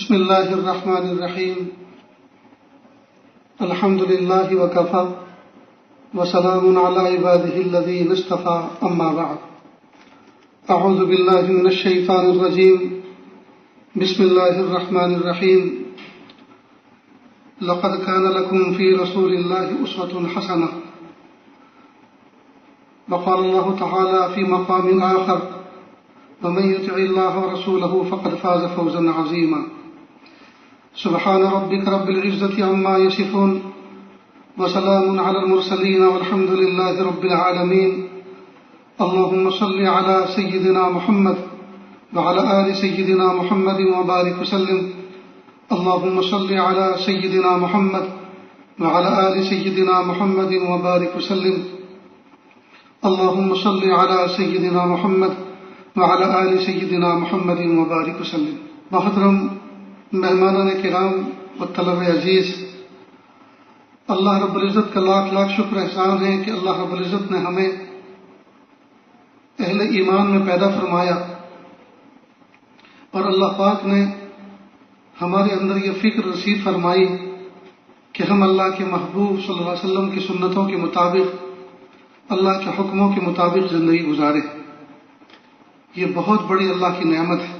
بسم اللہ الرحمن الرحیم الحمد للہ وکفی وسلام علی عبادہ الذین اصطفی اما بعد اعوذ باللہ من الشیطان الرجیم بسم اللہ الرحمن الرحیم لقد کان لکم فی رسول اللہ اسوۃ حسنہ وقال اللہ تعالی فی مقام آخر ومن يطع الله ورسوله فقد فاز فوزا عظيما سبحان ربك رب العزة عما يصفون وسلام على المرسلين والحمد لله رب العالمين اللهم صل على سيدنا محمد وعلى آل سيدنا محمد وبارك وسلم اللهم صل على سيدنا محمد وعلى آل سيدنا محمد وبارك وسلم اللهم صل على سيدنا محمد وعلى آل سيدنا محمد وبارك وسلم. محترم مہمانان کرام و طلبہ عزیز، اللہ رب العزت کا لاکھ لاکھ شکر احسان ہے کہ اللہ رب العزت نے ہمیں اہل ایمان میں پیدا فرمایا اور اللہ پاک نے ہمارے اندر یہ فکر رسید فرمائی کہ ہم اللہ کے محبوب صلی اللہ علیہ وسلم کی سنتوں کے مطابق اللہ کے حکموں کے مطابق زندگی گزارے. یہ بہت بڑی اللہ کی نعمت ہے.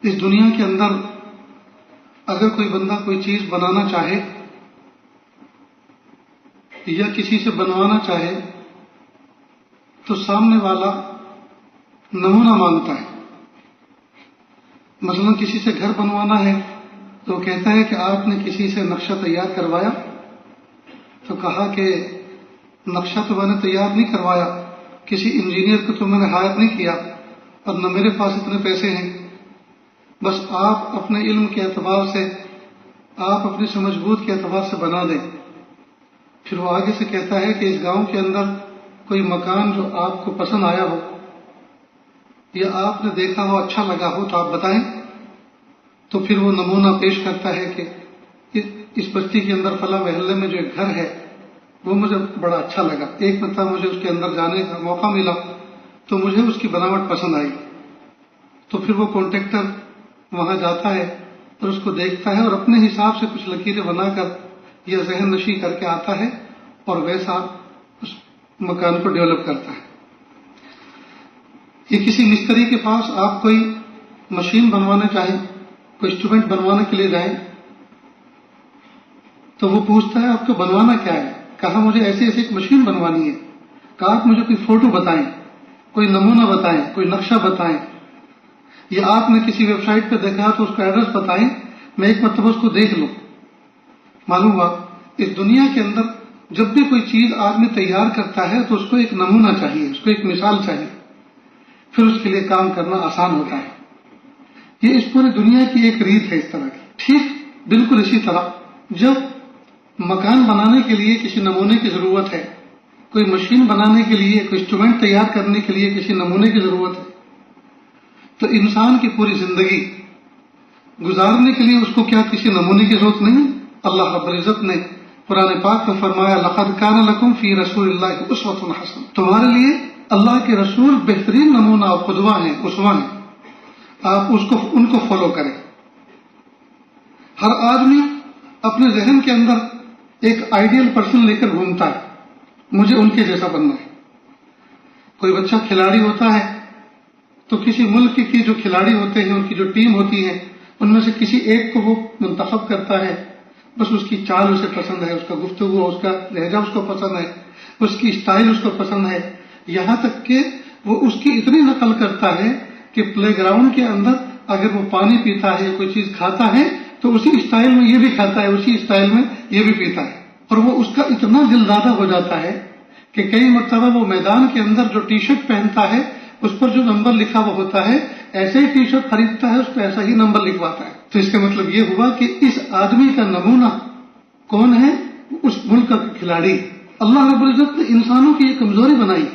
اس دنیا کے اندر اگر کوئی بندہ کوئی چیز بنانا چاہے یا کسی سے بنوانا چاہے تو سامنے والا نمونہ مانگتا ہے. مثلا کسی سے گھر بنوانا ہے تو کہتا ہے کہ آپ نے کسی سے نقشہ تیار کروایا؟ تو کہا کہ نقشہ تو میں نے تیار نہیں کروایا، کسی انجینئر کو تو میں نے ہائر نہیں کیا اور نہ میرے پاس اتنے پیسے ہیں، بس آپ اپنے علم کے اعتبار سے، آپ اپنی سمجھ بوجھ کے اعتبار سے بنا دیں. پھر وہ آگے سے کہتا ہے کہ اس گاؤں کے اندر کوئی مکان جو آپ کو پسند آیا ہو یا آپ نے دیکھا ہو اچھا لگا ہو تو آپ بتائیں. تو پھر وہ نمونہ پیش کرتا ہے کہ اس بستی کے اندر فلاں محلے میں جو ایک گھر ہے وہ مجھے بڑا اچھا لگا، ایک مرتبہ مجھے اس کے اندر جانے کا موقع ملا تو مجھے اس کی بناوٹ پسند آئی. تو پھر وہ کانٹریکٹر وہاں جاتا ہے اور اس کو دیکھتا ہے اور اپنے حساب سے کچھ لکیریں بنا کر یا ذہن نشی کر کے آتا ہے اور ویسا اس مکان کو ڈیولپ کرتا ہے. یہ کسی مستری کے پاس آپ کوئی مشین بنوانا چاہیں، کوئی انسٹرومنٹ بنوانے کے لیے جائیں تو وہ پوچھتا ہے آپ کو بنوانا کیا ہے؟ کہا مجھے ایسی ایسی ایک مشین بنوانی ہے. کہا آپ مجھے کوئی فوٹو بتائیں، کوئی نمونہ بتائیں، کوئی نقشہ بتائیں، یا آپ نے کسی ویب سائٹ پہ دیکھا تو اس کا ایڈریس بتائیں، میں ایک مرتبہ اس کو دیکھ لوں. معلوم ہوا اس دنیا کے اندر جب بھی کوئی چیز آدمی تیار کرتا ہے تو اس کو ایک نمونہ چاہیے، اس کو ایک مثال چاہیے، پھر اس کے لیے کام کرنا آسان ہوتا ہے. یہ اس پوری دنیا کی ایک ریت ہے اس طرح کی. ٹھیک بالکل اسی طرح جب مکان بنانے کے لیے کسی نمونے کی ضرورت ہے، کوئی مشین بنانے کے لیے، کوئی انسٹرومنٹ تیار کرنے کے لیے کسی نمونے کی ضرورت ہے، تو انسان کی پوری زندگی گزارنے کے لیے اس کو کیا کسی نمونے کی ضرورت نہیں؟ اللہ رب العزت نے قرآن پاک میں فرمایا لقد کان لکم فی رسول اللہ اسوۃ حسنہ، تمہارے لیے اللہ کے رسول بہترین نمونہ اور قدوہ ہیں، اسوہ ہیں، آپ ان کو فالو کریں. ہر آدمی اپنے ذہن کے اندر ایک آئیڈیل پرسن لے کر گھومتا ہے، مجھے ان کے جیسا بننا ہے. کوئی بچہ کھلاڑی ہوتا ہے تو کسی ملک کی جو کھلاڑی ہوتے ہیں، ان کی جو ٹیم ہوتی ہے، ان میں سے کسی ایک کو وہ منتخب کرتا ہے. بس اس کی چال اسے پسند ہے، اس کا گفتگو، اس کا لہجہ اس کو پسند ہے، اس کی اسٹائل اس کو پسند ہے، یہاں تک کہ وہ اس کی اتنی نقل کرتا ہے کہ پلے گراؤنڈ کے اندر اگر وہ پانی پیتا ہے، کوئی چیز کھاتا ہے تو اسی اسٹائل میں یہ بھی کھاتا ہے، اسی اسٹائل میں یہ بھی پیتا ہے. اور وہ اس کا اتنا دل دادہ ہو جاتا ہے کہ کئی مرتبہ وہ میدان کے اندر جو ٹی شرٹ پہنتا ہے اس پر جو نمبر لکھا ہوا ہوتا ہے ایسے ہی ٹی شرٹ خریدتا ہے، اس پہ ایسا ہی نمبر لکھواتا ہے. تو اس کا مطلب یہ ہوا کہ اس آدمی کا نمونہ کون ہے؟ اس ملک کا کھلاڑی. اللہ رب العزت نے انسانوں کی یہ کمزوری بنائی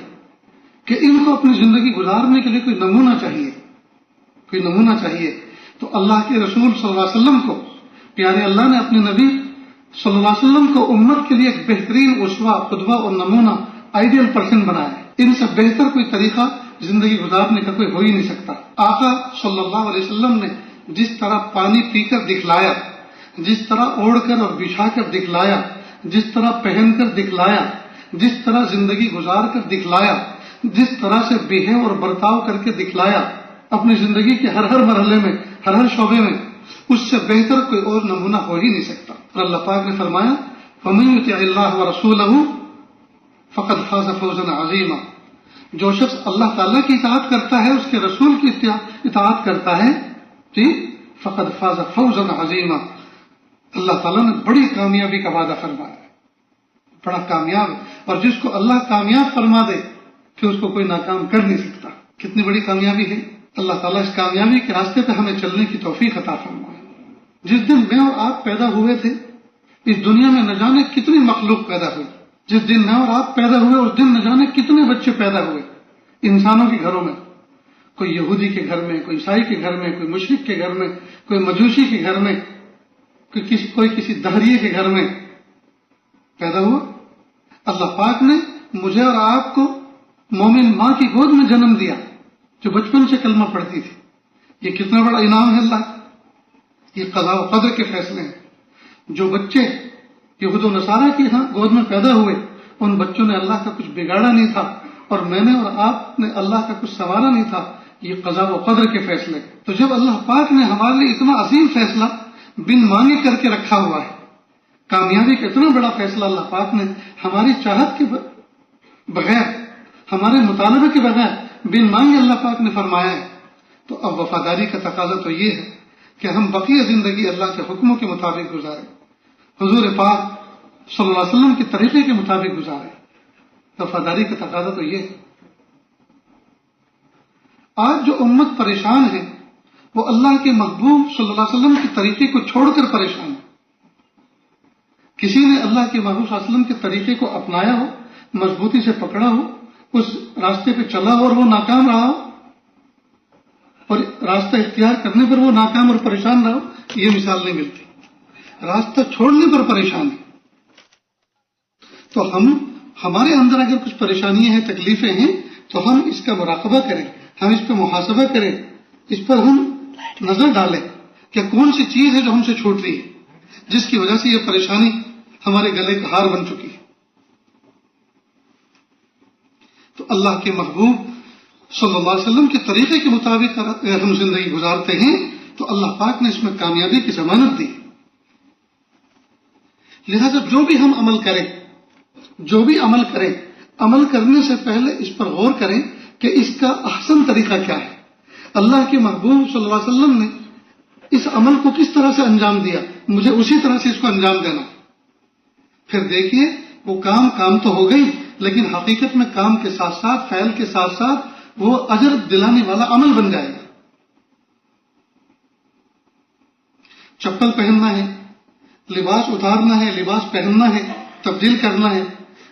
کہ ان کو اپنی زندگی گزارنے کے لیے کوئی نمونہ چاہیے، کوئی نمونہ چاہیے. تو اللہ کے رسول صلی اللہ علیہ وسلم کو پیارے اللہ نے اپنے نبی صلی اللہ علیہ وسلم کو امت کے لیے ایک بہترین اسوہ، قدوہ اور نمونہ، آئیڈیل پرسن بنایا. ان سے بہتر کوئی طریقہ زندگی گزارنے کا کوئی ہو ہی نہیں سکتا۔ آقا صلی اللہ علیہ وسلم نے جس طرح پانی پی کر دکھلایا، جس طرح اوڑھ کر اور بچھا کر دکھلایا، جس طرح پہن کر دکھلایا، جس طرح زندگی گزار کر دکھلایا، جس طرح سے بیہے اور برتاؤ کر کے دکھلایا اپنی زندگی کے ہر ہر مرحلے میں، ہر ہر شعبے میں، اس سے بہتر کوئی اور نمونہ ہو ہی نہیں سکتا۔ اور اللہ پاک نے فرمایا وَمَن يُطِعِ اللَّهَ وَرَسُولَهُ فَقَدْ فَازَ فَوْزًا عَظِيمًا، جو شخص اللہ تعالیٰ کی اطاعت کرتا ہے، اس کے رسول کی اطاعت کرتا ہے، جی فَقَدْ فَازَ فَوْزًا عَظِيمًا، اللہ تعالیٰ نے بڑی کامیابی کا وعدہ فرمایا ہے، بڑا کامیاب ہے۔ اور جس کو اللہ کامیاب فرما دے کہ اس کو کوئی ناکام کر نہیں سکتا، کتنی بڑی کامیابی ہے۔ اللہ تعالیٰ اس کامیابی کے راستے پہ ہمیں چلنے کی توفیق عطا فرمائے۔ جس دن میں اور آپ پیدا ہوئے تھے، اس دنیا میں نہ جانے کتنی مخلوق پیدا ہوئی۔ جس دن میں اور آپ پیدا ہوئے اس دن نہ جانے کتنے بچے پیدا ہوئے انسانوں کے گھروں میں، کوئی یہودی کے گھر میں، کوئی عیسائی کے گھر میں، کوئی مشرک کے گھر میں، کوئی مجوسی کے گھر میں، کوئی کسی دہریے کے گھر میں پیدا ہوا۔ اللہ پاک نے مجھے اور آپ کو مومن ماں کی گود میں جنم دیا جو بچپن سے کلمہ پڑھتی تھی۔ یہ کتنا بڑا انعام ہے اللہ، یہ قضاء و قدر کے فیصلے ہیں۔ جو بچے یہود و نصارہ کی گود میں پیدا ہوئے، ان بچوں نے اللہ کا کچھ بگاڑا نہیں تھا، اور میں نے اور آپ نے اللہ کا کچھ سنوارا نہیں تھا، یہ قضاء و قدر کے فیصلے۔ تو جب اللہ پاک نے ہمارے لیے اتنا عظیم فیصلہ بن مانگے کر کے رکھا ہوا ہے، کامیابی کا اتنا بڑا فیصلہ اللہ پاک نے ہماری چاہت کے بغیر، ہمارے مطالبے کے بغیر بن مانگے اللہ پاک نے فرمایا ہے، تو اب وفاداری کا تقاضا تو یہ ہے کہ ہم بقیہ زندگی اللہ کے حکموں کے مطابق گزاریں، حضور پاک صلی اللہ علیہ وسلم کے طریقے کے مطابق گزاریں۔ وفاداری کا تقاضا تو یہ ہے۔ آج جو امت پریشان ہے وہ اللہ کے محبوب صلی اللہ علیہ وسلم کے طریقے کو چھوڑ کر پریشان ہے۔ کسی نے اللہ کے محبوب صلی اللہ علیہ وسلم کے طریقے کو اپنایا ہو، مضبوطی سے پکڑا ہو، اس راستے پہ چلا ہو اور وہ ناکام رہا ہو، اور راستہ اختیار کرنے پر وہ ناکام اور پریشان رہا ہو، یہ مثال نہیں ملتی۔ راستہ چھوڑنے پر پریشان ہے۔ تو ہمارے اندر اگر کچھ پریشانیاں ہیں، تکلیفیں ہیں، تو ہم اس کا مراقبہ کریں، ہم اس پہ محاسبہ کریں، اس پر ہم نظر ڈالیں کہ کون سی چیز ہے جو ہم سے چھوٹ رہی ہے، جس کی وجہ سے یہ پریشانی ہمارے گلے کا ہار بن چکی ہے۔ تو اللہ کے محبوب صلی اللہ علیہ وسلم کے طریقے کے مطابق اگر ہم زندگی گزارتے ہیں تو اللہ پاک نے اس میں کامیابی کی ضمانت دی۔ لہذا جو بھی ہم عمل کریں، عمل کرنے سے پہلے اس پر غور کریں کہ اس کا احسن طریقہ کیا ہے۔ اللہ کے محبوب صلی اللہ علیہ وسلم نے اس عمل کو کس طرح سے انجام دیا، مجھے اسی طرح سے اس کو انجام دینا۔ پھر دیکھیے وہ کام تو ہو گئی، لیکن حقیقت میں کام کے ساتھ ساتھ، فعل کے ساتھ ساتھ وہ اجر دلانے والا عمل بن جائے گا۔ چپل پہننا ہے، لباس اتارنا ہے، لباس پہننا ہے، تبدیل کرنا ہے،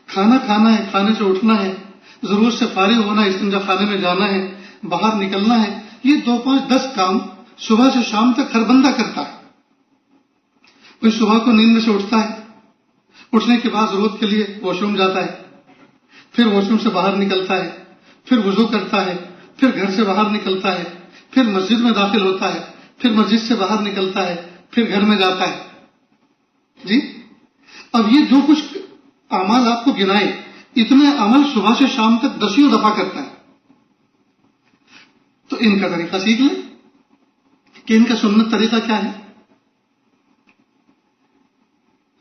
کھانا کھانا ہے، کھانے سے اٹھنا ہے، ضرورت سے فارغ ہونا ہے، استنجا خانے میں جانا ہے، باہر نکلنا ہے، یہ 2 5 10 کام صبح سے شام تک ہر بندہ کرتا ہے۔ کوئی صبح کو نیند میں سے اٹھتا ہے، اٹھنے کے بعد ضرورت کے لیے واش روم جاتا ہے، پھر واش روم سے باہر نکلتا ہے، پھر وضو کرتا ہے، پھر گھر سے باہر نکلتا ہے، پھر مسجد میں داخل ہوتا ہے، پھر مسجد سے باہر نکلتا ہے، پھر گھر میں جاتا ہے۔ جی اب یہ جو کچھ اعمال آپ کو گنائے، اتنے عمل صبح سے شام تک 10 دفعہ کرتا ہے۔ تو ان کا طریقہ سیکھ لیں کہ ان کا سنت طریقہ کیا ہے۔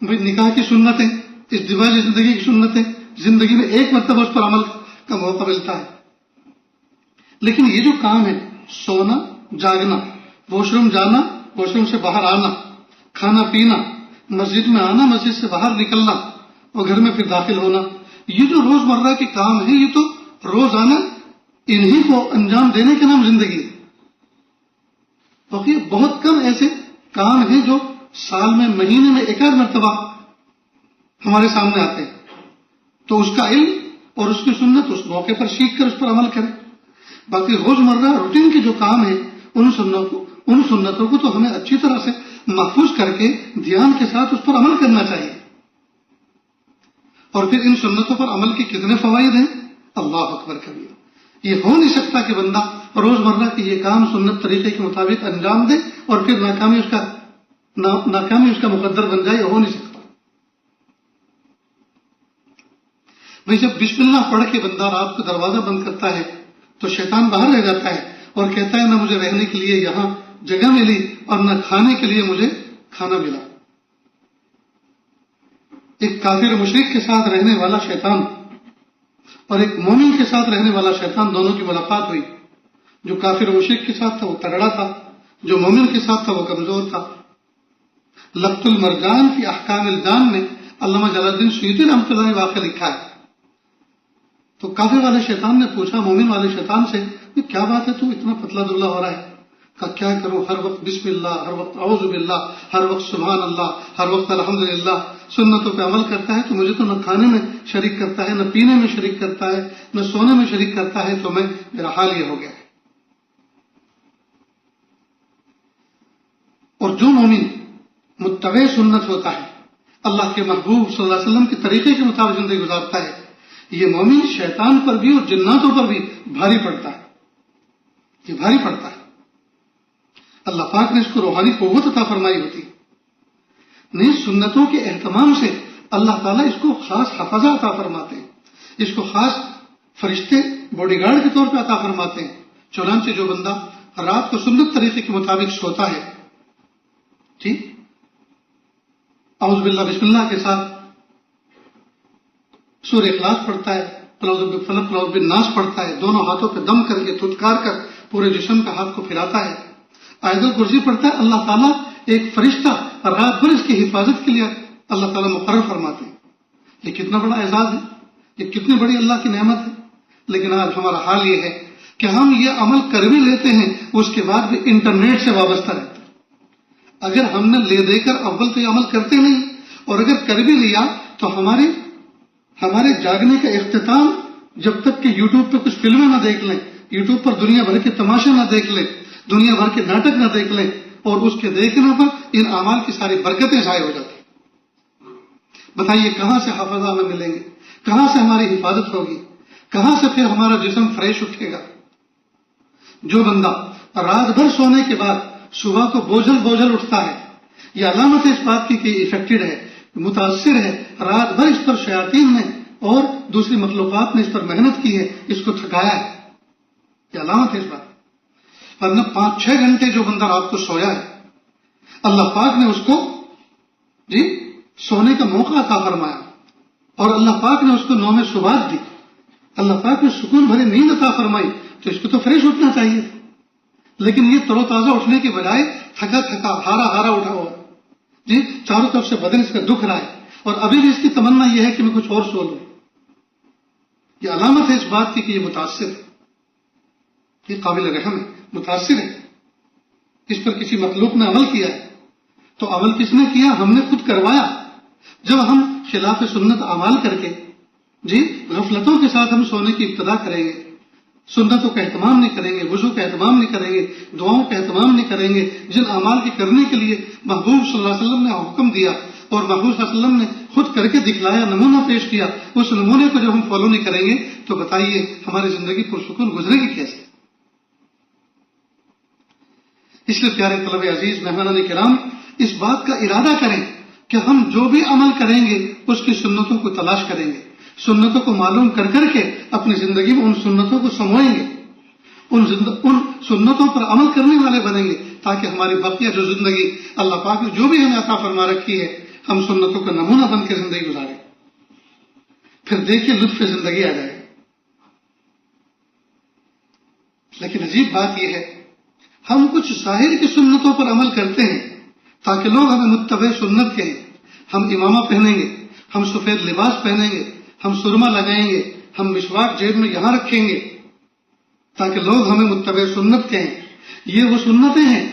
بھائی نکاح کی سنتیں، ازدواج زندگی کی سنتیں، زندگی میں ایک مرتبہ اس پر عمل کا موقع ملتا ہے، لیکن یہ جو کام ہے، سونا، جاگنا، واش روم جانا، واش روم سے باہر آنا، کھانا پینا، مسجد میں آنا، مسجد سے باہر نکلنا اور گھر میں پھر داخل ہونا، یہ جو روزمرہ کے کام ہیں، یہ تو روزانہ انہی کو انجام دینے کے نام زندگی ہے۔ باقی بہت کم ایسے کام ہیں جو سال میں، مہینے میں 1 مرتبہ ہمارے سامنے آتے ہیں، تو اس کا علم اور اس کی سنت اس موقع پر سیکھ کر اس پر عمل کریں۔ باقی روزمرہ روٹین کے جو کام ہیں، ان سنتوں کو تو ہمیں اچھی طرح سے محفوظ کر کے دھیان کے ساتھ اس پر عمل کرنا چاہیے۔ اور پھر ان سنتوں پر عمل کے کتنے فوائد ہیں، اللہ اکبر کبیر، یہ ہو نہیں سکتا کہ بندہ روزمرہ کے یہ کام سنت طریقے کے مطابق انجام دے اور پھر ناکامی اس کا مقدر بن جائے، ہو نہیں سکتا۔ بھئی جب بسم اللہ پڑھ کے بندہ رات کو دروازہ بند کرتا ہے تو شیطان باہر رہ جاتا ہے اور کہتا ہے نہ مجھے رہنے کے لیے یہاں جگہ ملی اور نہ کھانے کے لیے مجھے کھانا ملا۔ ایک کافر مشرک کے ساتھ رہنے والا شیطان اور ایک مومن کے ساتھ رہنے والا شیطان، دونوں کی ملاقات ہوئی۔ جو کافر مشرک کے ساتھ تھا وہ تگڑا تھا، جو مومن کے ساتھ تھا وہ کمزور تھا۔ لقط المرجان فی احکام الجان میں علامہ جلال الدین سیوطی رحمۃ اللہ نے واقعہ لکھا ہے۔ تو کافر والے شیطان نے پوچھا مومن والے شیطان سے، کیا بات ہے تو اتنا پتلا دبلا ہو رہا ہے؟ کہا کیا کروں، ہر وقت بسم اللہ، ہر وقت اعوذ باللہ، ہر وقت سبحان اللہ، ہر وقت الحمدللہ، سنتوں پہ عمل کرتا ہے تو مجھے تو نہ کھانے میں شریک کرتا ہے، نہ پینے میں شریک کرتا ہے، نہ سونے میں شریک کرتا ہے، تو میرا حال یہ ہو گیا ہے۔ اور جو مومن متبع سنت ہوتا ہے، اللہ کے محبوب صلی اللہ علیہ وسلم کے طریقے کے مطابق زندگی گزارتا ہے، یہ مومن شیطان پر بھی اور جناتوں پر بھی بھاری پڑتا ہے، یہ بھاری پڑتا ہے۔ اللہ پاک نے اس کو روحانی قوت عطا فرمائی ہوتی، نہیں سنتوں کے اہتمام سے اللہ تعالیٰ اس کو خاص حفاظہ عطا فرماتے ہیں، اس کو خاص فرشتے باڈی گارڈ کے طور پہ عطا فرماتے ہیں۔ چنانچہ جو بندہ رات کو سنت طریقے کے مطابق سوتا ہے، ٹھیک، اعوذ باللہ بسم اللہ کے ساتھ سورہ اخلاص پڑھتا ہے، قل اعوذ بالفلق قل اعوذ بالناس پڑھتا ہے، دونوں ہاتھوں پہ دم کر کے تھتکار کر پورے جسم کا ہاتھ کو پھیلاتا ہے، آیت الکرسی پڑھتا ہے، اللہ تعالیٰ ایک فرشتہ رات بھر اس کی حفاظت کے لیے اللہ تعالیٰ مقرر فرماتے ہیں۔ یہ کتنا بڑا اعزاز ہے، یہ کتنی بڑی اللہ کی نعمت ہے۔ لیکن آج ہمارا حال یہ ہے کہ ہم یہ عمل کر بھی لیتے ہیں، اس کے بعد بھی انٹرنیٹ سے وابستہ رہتے ہیں۔ اگر ہم نے لے دے کر اول تو یہ عمل کرتے نہیں، اور اگر کر بھی لیا تو ہمارے جاگنے کا اختتام جب تک کہ یوٹیوب پہ کچھ فلمیں نہ دیکھ لیں، یوٹیوب پر دنیا بھر کے تماشے نہ دیکھ لیں، دنیا بھر کے ناٹک نہ دیکھ لیں، اور اس کے دیکھنے پر ان اعمال کی ساری برکتیں ضائع ہو جاتی ہیں۔ بتائیے کہاں سے حافظہ ہمیں ملیں گے، کہاں سے ہماری حفاظت ہوگی، کہاں سے پھر ہمارا جسم فریش اٹھے گا؟ جو بندہ رات بھر سونے کے بعد صبح کو بوجھل اٹھتا ہے، یہ علامت ہے اس بات کی کہ افیکٹڈ ہے، متاثر ہے، رات بھر اس پر شیاطین نے اور دوسری مخلوقات نے اس پر محنت کی ہے، اس کو تھکایا ہے، یہ علامت ہے اس بات۔ ورنہ 5-6 گھنٹے جو بندہ رات کو سویا ہے، اللہ پاک نے اس کو سونے کا موقع عطا فرمایا، اور اللہ پاک نے اس کو نوم سبات دی، اللہ پاک نے سکون بھری نیند عطا فرمائی، تو اس کو تو فریش اٹھنا چاہیے، لیکن یہ تر و تازہ اٹھنے کے بجائے تھکا ہارا اٹھا ہوا، چاروں طرف سے بدن اس کا دکھ رہا ہے، اور ابھی بھی اس کی تمنا یہ ہے کہ میں کچھ اور سو لوں۔ یہ علامت ہے اس بات کی کہ یہ متاثر ہے، یہ قابل رحم ہے، متاثر ہے، اس پر کسی مخلوق نے عمل کیا ہے، تو عمل کس نے کیا؟ ہم نے خود کروایا۔ جب ہم خلاف سنت اعمال کر کے غفلتوں کے ساتھ ہم سونے کی ابتدا کریں گے، سنتوں کا اہتمام نہیں کریں گے، وضو کا اہتمام نہیں کریں گے، دعاؤں کا اہتمام نہیں کریں گے، جن اعمال کے کرنے کے لیے محبوب صلی اللہ علیہ وسلم نے حکم دیا اور محبوب صلی اللہ علیہ وسلم نے خود کر کے دکھلایا، نمونہ پیش کیا، اس نمونے کو جب ہم فالو نہیں کریں گے تو بتائیے ہماری زندگی پرسکون گزرے گی کیسے؟ اس لیے پیارے طلبہ عزیز، مہمانان کرام، اس بات کا ارادہ کریں کہ ہم جو بھی عمل کریں گے اس کی سنتوں کو تلاش کریں گے، سنتوں کو معلوم کر کے اپنی زندگی میں ان سنتوں کو سموئیں گے، ان سنتوں پر عمل کرنے والے بنیں گے، تاکہ ہماری بقیہ جو زندگی اللہ پاک نے جو بھی ہمیں عطا فرما رکھی ہے، ہم سنتوں کا نمونہ بن کے زندگی گزاریں، پھر دیکھیے لطف زندگی آ جائے۔ لیکن عجیب بات یہ ہے، ہم کچھ ظاہر کی سنتوں پر عمل کرتے ہیں تاکہ لوگ ہمیں متبع سنت کہیں، ہم امامہ پہنیں گے، ہم سفید لباس پہنیں گے، ہم سرما لگائیں گے، ہم مسواک جیب میں یہاں رکھیں گے تاکہ لوگ ہمیں متبع سنت کہیں۔ یہ وہ سنتیں ہیں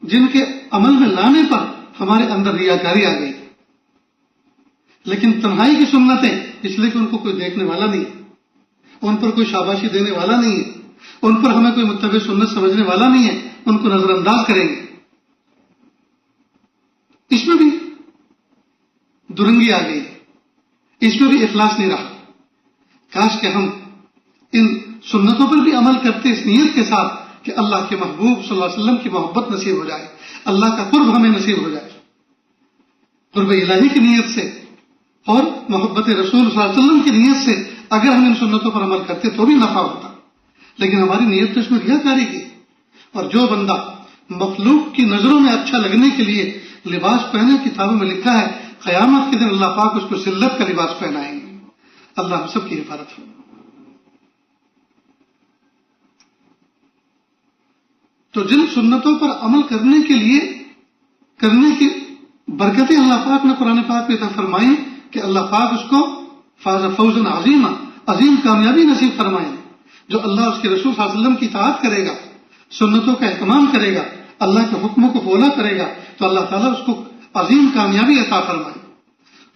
جن کے عمل میں لانے پر ہمارے اندر ریاکاری آ گئی، لیکن تنہائی کی سنتیں اس لیے کہ ان کو کوئی دیکھنے والا نہیں ہے، ان پر کوئی شاباشی دینے والا نہیں ہے، ان پر ہمیں کوئی متبع سنت سمجھنے والا نہیں ہے، ان کو نظر انداز کریں گے۔ اس میں بھی درنگی آ گئی، اس میں بھی اخلاص نہیں رہا۔ کاش کہ ہم ان سنتوں پر بھی عمل کرتے اس نیت کے ساتھ کہ اللہ کے محبوب صلی اللہ علیہ وسلم کی محبت نصیب ہو جائے، اللہ کا قرب ہمیں نصیب ہو جائے، قرب الہی کی نیت سے اور محبت رسول صلی اللہ علیہ وسلم کی نیت سے اگر ہم ان سنتوں پر عمل کرتے تو بھی نفع ہوتا، لیکن ہماری نیت تو اس میں ریاکاری کی۔ اور جو بندہ مخلوق کی نظروں میں اچھا لگنے کے لیے لباس پہنے، کتابوں میں لکھا ہے قیامت کے دن اللہ پاک اس کو ذلت کا لباس پہنائیں گے۔ اللہ ہم سب کی حفاظت ہو۔ تو جن سنتوں پر عمل کرنے کی برکتیں اللہ پاک نے قرآن پاک میں عطا فرمائی کہ اللہ پاک اس کو فاز فوزا عظیما، عظیم کامیابی نصیب فرمائیں۔ جو اللہ اس کے رسول صلی اللہ علیہ وسلم کی اطاعت کرے گا، سنتوں کا اہتمام کرے گا، اللہ کے حکموں کو فالو کرے گا، تو اللہ تعالیٰ اس کو عظیم کامیابی عطا فرمائے۔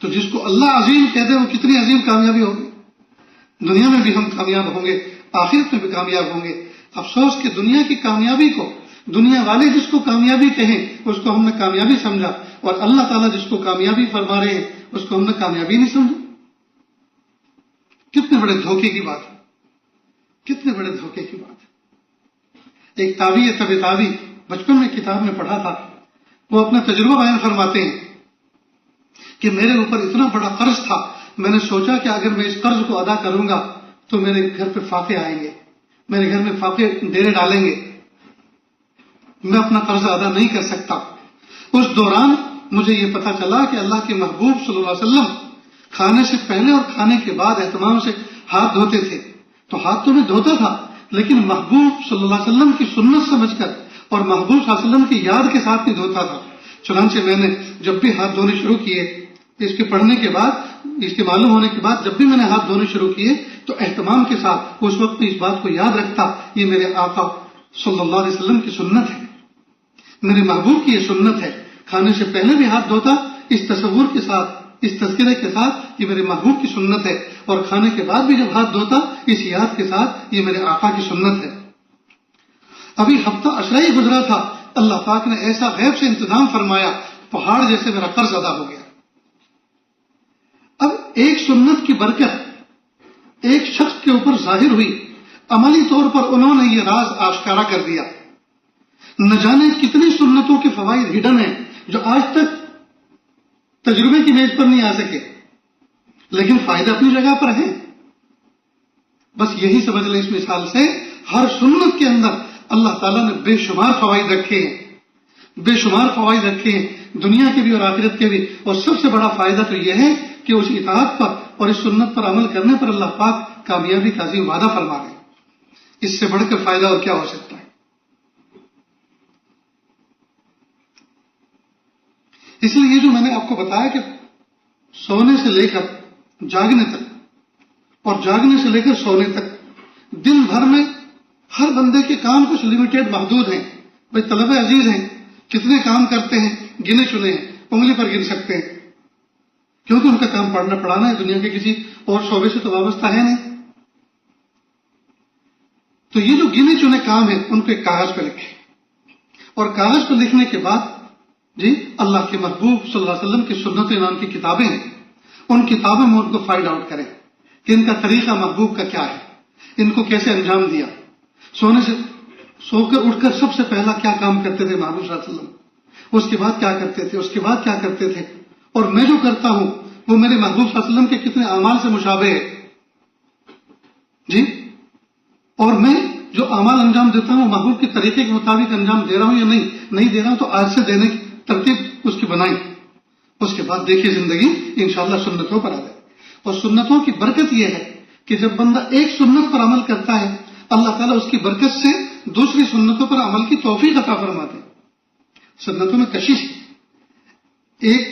تو جس کو اللہ عظیم کہہ دے وہ کتنی عظیم کامیابی ہوگی۔ دنیا میں بھی ہم کامیاب ہوں گے، آخرت میں بھی کامیاب ہوں گے۔ افسوس کہ دنیا کی کامیابی کو دنیا والے جس کو کامیابی کہیں اس کو ہم نے کامیابی سمجھا، اور اللہ تعالیٰ جس کو کامیابی فرما رہے ہیں اس کو ہم نے کامیابی نہیں سمجھا۔ کتنے بڑے دھوکے کی بات ہے، کتنے بڑے دھوکے کی بات ہے۔ ایک تابعی بچپن میں کتاب میں پڑھا تھا، وہ اپنا تجربہ بیان فرماتے ہیں کہ میرے اوپر اتنا بڑا قرض تھا، میں نے سوچا کہ اگر میں اس قرض کو ادا کروں گا تو میرے گھر پہ فاقے آئیں گے، میرے گھر میں فاقے ڈیرے ڈالیں گے، میں اپنا قرض ادا نہیں کر سکتا۔ اس دوران مجھے یہ پتا چلا کہ اللہ کے محبوب صلی اللہ علیہ وسلم کھانے سے پہلے اور کھانے کے بعد اہتمام سے ہاتھ دھوتے تھے۔ تو ہاتھ تو میں دھوتا تھا، لیکن محبوب صلی اللہ علیہ وسلم کی سنت سمجھ کر اور محبوب صلی اللہ علیہ وسلم کی یاد کے ساتھ نہیں دھوتا تھا۔ چنانچہ میں نے جب بھی ہاتھ دھونے شروع کیے، اس کے پڑھنے کے بعد، اس کے معلوم ہونے کے بعد جب بھی میں نے ہاتھ دھونے شروع کیے تو اہتمام کے ساتھ اس وقت میں اس بات کو یاد رکھتا، یہ میرے آقا صلی اللہ علیہ وسلم کی سنت ہے، میرے محبوب کی یہ سنت ہے۔ کھانے سے پہلے بھی ہاتھ دھوتا اس تصور کے ساتھ، اس تذکرے کے ساتھ یہ میرے محبوب کی سنت ہے، اور کھانے کے بعد بھی جب ہاتھ دھوتا اس یاد کے ساتھ یہ میرے آقا کی سنت ہے۔ ابھی ہفتہ عشرہ ہی گزرا تھا، اللہ پاک نے ایسا غیب سے انتظام فرمایا، پہاڑ جیسے میرا قرض ادا ہو گیا۔ اب ایک سنت کی برکت ایک شخص کے اوپر ظاہر ہوئی، عملی طور پر انہوں نے یہ راز آشکارا کر دیا۔ نہ جانے کتنی سنتوں کے فوائد ہڈن ہیں جو آج تک تجربے کی میز پر نہیں آ سکے، لیکن فائدہ اپنی جگہ پر ہے۔ بس یہی سمجھ لیں اس مثال سے، ہر سنت کے اندر اللہ تعالیٰ نے بے شمار فوائد رکھے ہیں، بے شمار فوائد رکھے ہیں، دنیا کے بھی اور آخرت کے بھی۔ اور سب سے بڑا فائدہ تو یہ ہے کہ اس اطاعت پر اور اس سنت پر عمل کرنے پر اللہ پاک کامیابی کا عظیم وعدہ فرما رہے ہیں۔ اس سے بڑھ کر فائدہ اور کیا ہو سکتا ہے؟ اس لیے یہ جو میں نے آپ کو بتایا کہ سونے سے لے کر جاگنے تک اور جاگنے سے لے کر سونے تک دن بھر میں ہر بندے کے کام کچھ لمیٹیڈ محدود ہیں۔ بھائی طلبہ عزیز ہیں، کتنے کام کرتے ہیں، گنے چنے ہیں، انگلی پر گن سکتے ہیں، کیونکہ ان کا کام پڑھنا پڑھانا ہے، دنیا کے کسی اور شعبے سے تو وابستہ ہے نہیں۔ تو یہ جو گنے چنے کام ہیں ان کو ایک کاغذ پہ لکھیں، اور کاغذ پہ لکھنے کے بعد اللہ کے محبوب صلی اللہ علیہ وسلم کی سنت نام کی کتابیں ہیں، ان کتابوں میں ان کو فائنڈ آؤٹ کریں کہ ان کا طریقہ محبوب کا کیا ہے، ان کو کیسے انجام دیا، سو کر اٹھ کر سب سے پہلا کیا کام کرتے تھے محبوب صلی اللہ علیہ وسلم، اس کے بعد کیا کرتے تھے، اس کے بعد کیا کرتے تھے، اور میں جو کرتا ہوں وہ میرے محبوب صلی اللہ علیہ وسلم کے کتنے اعمال سے مشابہ ہے اور میں جو اعمال انجام دیتا ہوں محبوب کے طریقے کے مطابق انجام دے رہا ہوں یا نہیں دے رہا ہوں، تو آج سے دینے کی ترتیب اس کی بنائی، اس کے بعد دیکھیے زندگی انشاءاللہ سنتوں پر آ جائے۔ اور سنتوں کی برکت یہ ہے کہ جب بندہ ایک سنت پر عمل کرتا ہے اللہ تعالیٰ اس کی برکت سے دوسری سنتوں پر عمل کی توفیق عطا فرماتے ہیں۔ سنتوں میں کشش، ایک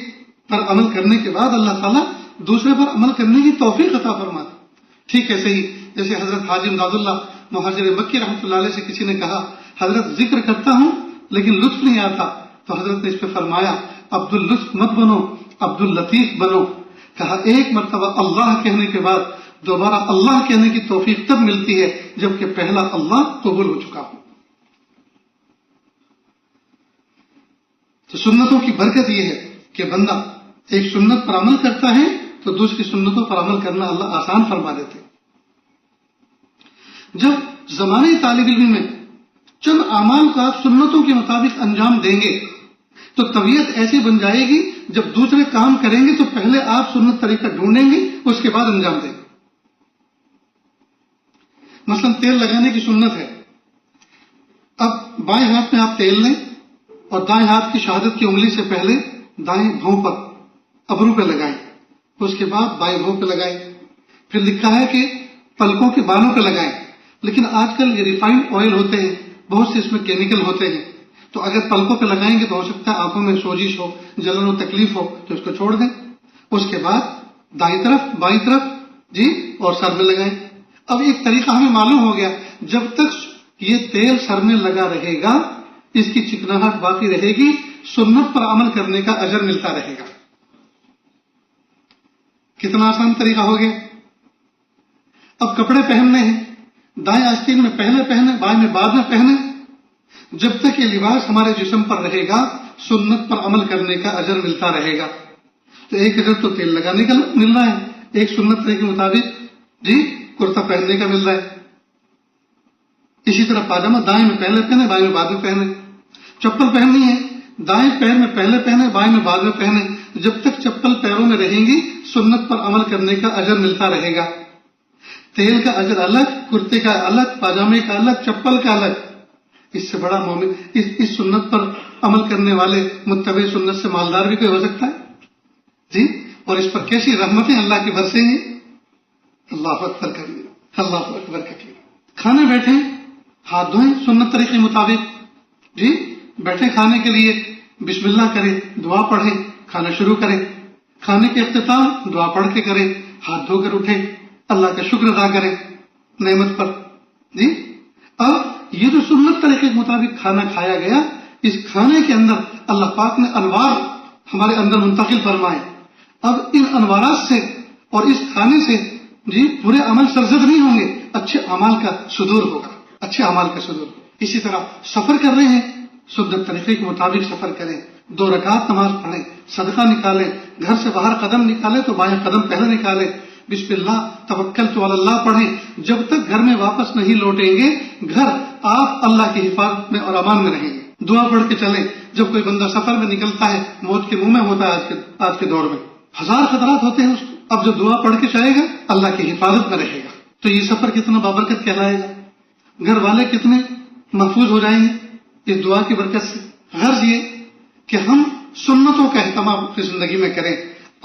پر عمل کرنے کے بعد اللہ تعالیٰ دوسرے پر عمل کرنے کی توفیق عطا فرماتے۔ ٹھیک ایسے ہی جیسے حضرت حاجی امداد اللہ مہاجر مکی رحمۃ اللہ علیہ سے کسی نے کہا حضرت ذکر کرتا ہوں لیکن لطف نہیں آتا، تو حضرت نے اس پہ فرمایا عبد اللطف مت بنو، عبد اللطیف بنو۔ کہا ایک مرتبہ اللہ کہنے کے بعد دوبارہ اللہ کہنے کی توفیق تب ملتی ہے جبکہ پہلا اللہ قبول ہو چکا ہو۔ تو سنتوں کی برکت یہ ہے کہ بندہ ایک سنت پر عمل کرتا ہے تو دوسری سنتوں پر عمل کرنا اللہ آسان فرما دیتے۔ جب زمانے طالب علم میں چند اعمال کو آپ سنتوں کے مطابق انجام دیں گے تو طبیعت ایسی بن جائے گی، جب دوسرے کام کریں گے تو پہلے آپ سنت طریقہ ڈھونڈیں گے، اس کے بعد انجام دیں گے۔ مثلا تیل لگانے کی سنت ہے، اب بائیں ہاتھ میں آپ تیل لیں اور دائیں ہاتھ کی شہادت کی انگلی سے پہلے دائیں بھوں پر ابرو پہ لگائیں، اس کے بعد بائیں بھوں پہ لگائیں، پھر لکھا ہے کہ پلکوں کے بالوں پہ لگائیں، لیکن آج کل یہ ریفائنڈ آئل ہوتے ہیں، بہت سے اس میں کیمیکل ہوتے ہیں، تو اگر پلکوں پہ لگائیں گے تو ہو سکتا ہے آنکھوں میں سوجش ہو، جلن ہو، تکلیف ہو، تو اس کو چھوڑ دیں۔ اس کے بعد دائیں طرف بائیں طرف جی اور سر میں لگائیں۔ اب ایک طریقہ ہمیں معلوم ہو گیا، جب تک یہ تیل سر میں لگا رہے گا، اس کی چکناہٹ باقی رہے گی، سنت پر عمل کرنے کا اجر ملتا رہے گا۔ کتنا آسان طریقہ ہو گیا۔ اب کپڑے پہننے ہیں، دائیں آستین میں پہلے پہنے، بائیں میں بعد میں پہنے، جب تک یہ لباس ہمارے جسم پر رہے گا سنت پر عمل کرنے کا اجر ملتا رہے گا۔ تو ایک اجر تو تیل لگانے کا مل رہا ہے، ایک سنت طریقے کے مطابق جی کرتا پہننے کا مل رہا ہے۔ اسی طرح پاجامہ دائیں میں پہلے پہنے، بائیں میں بعد میں پہنے۔ چپل پہننی ہے، دائیں پیر میں پہلے پہنے، بائیں میں بعد میں پہنے، جب تک چپل پیروں میں رہیں گی سنت پر عمل کرنے کا اجر ملتا رہے گا۔ تیل کا اجر الگ، کرتے کا الگ، پاجامے کا الگ، چپل کا الگ۔ اس سے بڑا مومن اس سنت پر عمل کرنے والے متبع سنت سے مالدار بھی کوئی ہو سکتا ہے جی؟ اور اس پر کیسی رحمتیں اللہ کی برسیں ہیں۔ اللہ اکبر کبیر، اللہ اکبر کبیر۔ کھانے بیٹھیں ہاتھ دھوئیں سنت طریقے کے مطابق جی، بیٹھے کھانے کے لیے بسم اللہ کریں، دعا پڑھیں، کھانا شروع کریں۔ کھانے کے اختتام دعا پڑھ کے کریں، ہاتھ دھو کر اٹھیں، اللہ کا شکر ادا کریں نعمت پر جی۔ اب یہ جو سنت طریقے کے مطابق کھانا کھایا گیا، اس کھانے کے اندر اللہ پاک نے انوار ہمارے اندر منتقل فرمائے۔ اب ان انوارات سے اور اس کھانے سے جی برے عمل سرزد نہیں ہوں گے، اچھے اعمال کا صدور ہوگا، اچھے اعمال کا صدور۔ اسی طرح سفر کر رہے ہیں سنت طریقے کے مطابق سفر کریں، 2 رکعت نماز پڑھیں، صدقہ نکالیں، گھر سے باہر قدم نکالیں تو بائیں قدم پہلے نکالیں، بسم اللہ توکلت علی اللہ پڑھیں۔ جب تک گھر میں واپس نہیں لوٹیں گے گھر آپ اللہ کی حفاظت میں اور امان میں رہیں گے۔ دعا پڑھ کے چلیں۔ جب کوئی بندہ سفر میں نکلتا ہے موت کے منہ میں ہوتا ہے آج کے دور میں، ہزار خطرات ہوتے ہیں اس کو، اب جو دعا پڑھ کے چلے گا اللہ کی حفاظت میں رہے گا، تو یہ سفر کتنا بابرکت کہلائے گا، گھر والے کتنے محفوظ ہو جائیں گے اس دعا کی برکت سے۔ غرض یہ کہ ہم سنتوں کا اہتمام اپنی زندگی میں کریں۔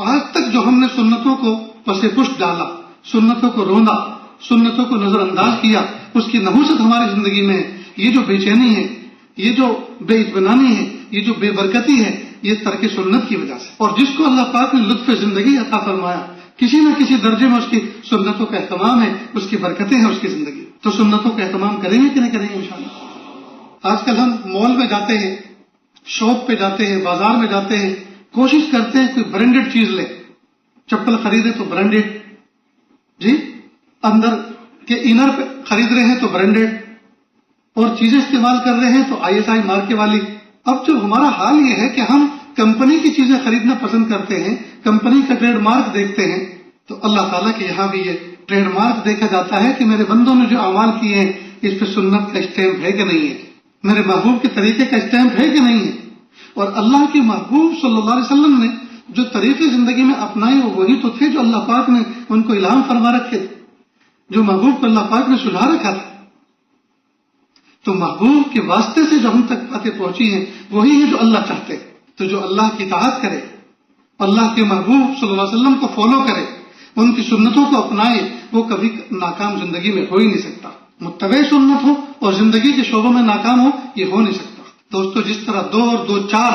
آج تک جو ہم نے سنتوں کو پس پشت ڈالا، سنتوں کو روندا، سنتوں کو نظر انداز کیا، اس کی نحوست ہماری زندگی میں ہے۔ یہ جو بے چینی ہے، یہ جو بے اطمینانی ہے، یہ جو بے برکتی ہے، یہ ترک سنت کی وجہ سے۔ اور جس کو اللہ پاک نے لطف زندگی عطا فرمایا، کسی نہ کسی درجے میں اس کی سنتوں کا اہتمام ہے، اس کی برکتیں ہیں اس کی زندگی، تو سنتوں کا اہتمام کریں گے کہ نہیں کریں گے انشاءاللہ۔ آج کل ہم مال میں جاتے ہیں، شاپ پہ جاتے ہیں، بازار میں جاتے ہیں، کوشش کرتے ہیں کوئی برانڈڈ چیز لیں، چپل خریدے تو برانڈڈ جی، اندر کے انر پہ خرید رہے ہیں تو برانڈڈ، اور چیزیں استعمال کر رہے ہیں تو ISI مارکے والی۔ اب جو ہمارا حال یہ ہے کہ ہم کمپنی کی چیزیں خریدنا پسند کرتے ہیں، کمپنی کا ٹریڈ مارک دیکھتے ہیں، تو اللہ تعالیٰ کے یہاں بھی یہ ٹریڈ مارک دیکھا جاتا ہے کہ میرے بندوں نے جو اعمال کیے ہیں اس پہ سنت کا اسٹیمپ ہے کہ نہیں ہے، میرے محبوب کے طریقے کا اسٹیمپ ہے کہ نہیں ہے۔ اور اللہ کے محبوب صلی اللہ علیہ وسلم نے جو طریقے زندگی میں اپنائے وہ وہی تو تھے جو اللہ پاک نے ان کو الہام فرما رکھے تھے، جو محبوب کو اللہ پاک نے سجھا رکھا تھا۔ تو محبوب کے واسطے سے جو ہم تک باتیں پہنچی ہیں وہی ہے جو اللہ چاہتے ہیں۔ تو جو اللہ کی اطاعت کرے، اللہ کے محبوب صلی اللہ علیہ وسلم کو فالو کرے، ان کی سنتوں کو اپنائے، وہ کبھی ناکام زندگی میں ہو ہی نہیں سکتا۔ متبع سنت ہو اور زندگی کے شعبوں میں ناکام ہو، یہ ہو نہیں سکتا۔ دوستو جس طرح 2 اور 2 4،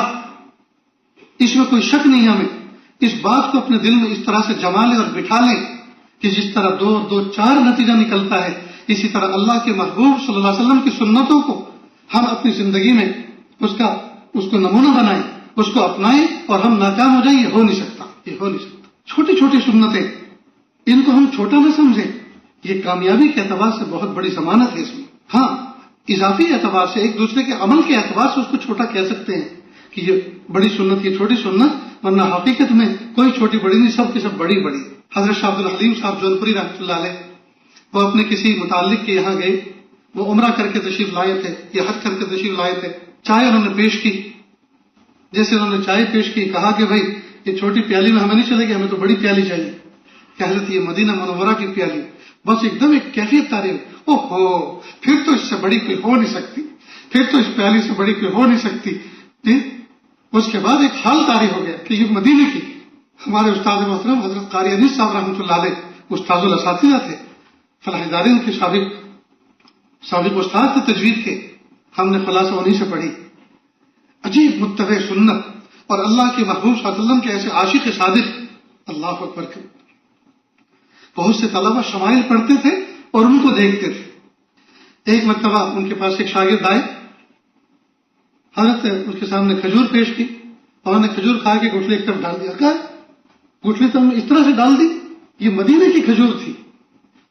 اس میں کوئی شک نہیں، ہمیں اس بات کو اپنے دل میں اس طرح سے جما لیں اور بٹھا لیں کہ جس طرح 2 اور 2 4 نتیجہ نکلتا ہے، اسی طرح اللہ کے محبوب صلی اللہ علیہ وسلم کی سنتوں کو ہم اپنی زندگی میں اس کو نمونہ بنائیں، اس کو اپنائیں اور ہم ناکام ہو جائیں، یہ ہو نہیں سکتا، یہ ہو نہیں سکتا۔ چھوٹی چھوٹی سنتیں، ان کو ہم چھوٹا نہ سمجھیں، یہ کامیابی کے اعتبار سے بہت بڑی ضمانت ہے اس میں۔ ہاں اضافی اعتبار سے ایک دوسرے کے عمل کے اعتبار سے اس کو چھوٹا کہہ سکتے ہیں کہ یہ بڑی سنت، یہ چھوٹی سنت، ورنہ حقیقت میں کوئی چھوٹی بڑی نہیں، سب کی سب بڑی بڑی۔ حضرت شاہ عبد الحلیم صاحب جونپوری رحمۃ اللہ علیہ وہ اپنے کسی متعلق کے یہاں گئے، وہ عمرہ کر کے تشریف لائے تھے یا حج کر کے تشریف لائے تھے، چائے انہوں نے پیش کی. جیسے انہوں نے چائے پیش کی، کہا کہ بھائی یہ چھوٹی پیالی میں ہمیں نہیں چلے گی، ہمیں تو بڑی پیالی چاہیے. کہ حضرت یہ مدینہ منورہ کی پیالی، بس ایک دم ایک کیفیت تعریف. او ہو، پھر تو اس سے بڑی کوئی ہو نہیں سکتی، پھر تو اس پیالی سے بڑی کوئی ہو نہیں سکتی. اس کے بعد ایک حال طاری ہو گیا کہ یہ مدینے کی ہمارے استاد محترم حضرت قاری انیس صاحب رحمۃ اللہ علیہ استاد الاساتذہ تھے، فلاح دارین کے سابق استاد تھے تجوید کے. ہم نے خلاصہ انہی سے پڑھی. عجیب متبع سنت اور اللہ کے محبوب صلی اللہ علیہ وسلم کے ایسے عاشق صادق. اللہ اکبر. بہت سے طلبہ شمائل پڑھتے تھے اور ان کو دیکھتے تھے. ایک مرتبہ ان کے پاس ایک شاگرد آئے، حضرت اس کے سامنے کھجور پیش کی، اور انہوں نے کھجور کھا کے گٹھلی ایک طرف ڈال دیا. کہا گٹھلی تو اس طرح سے ڈال دی، یہ مدینے کی کھجور تھی.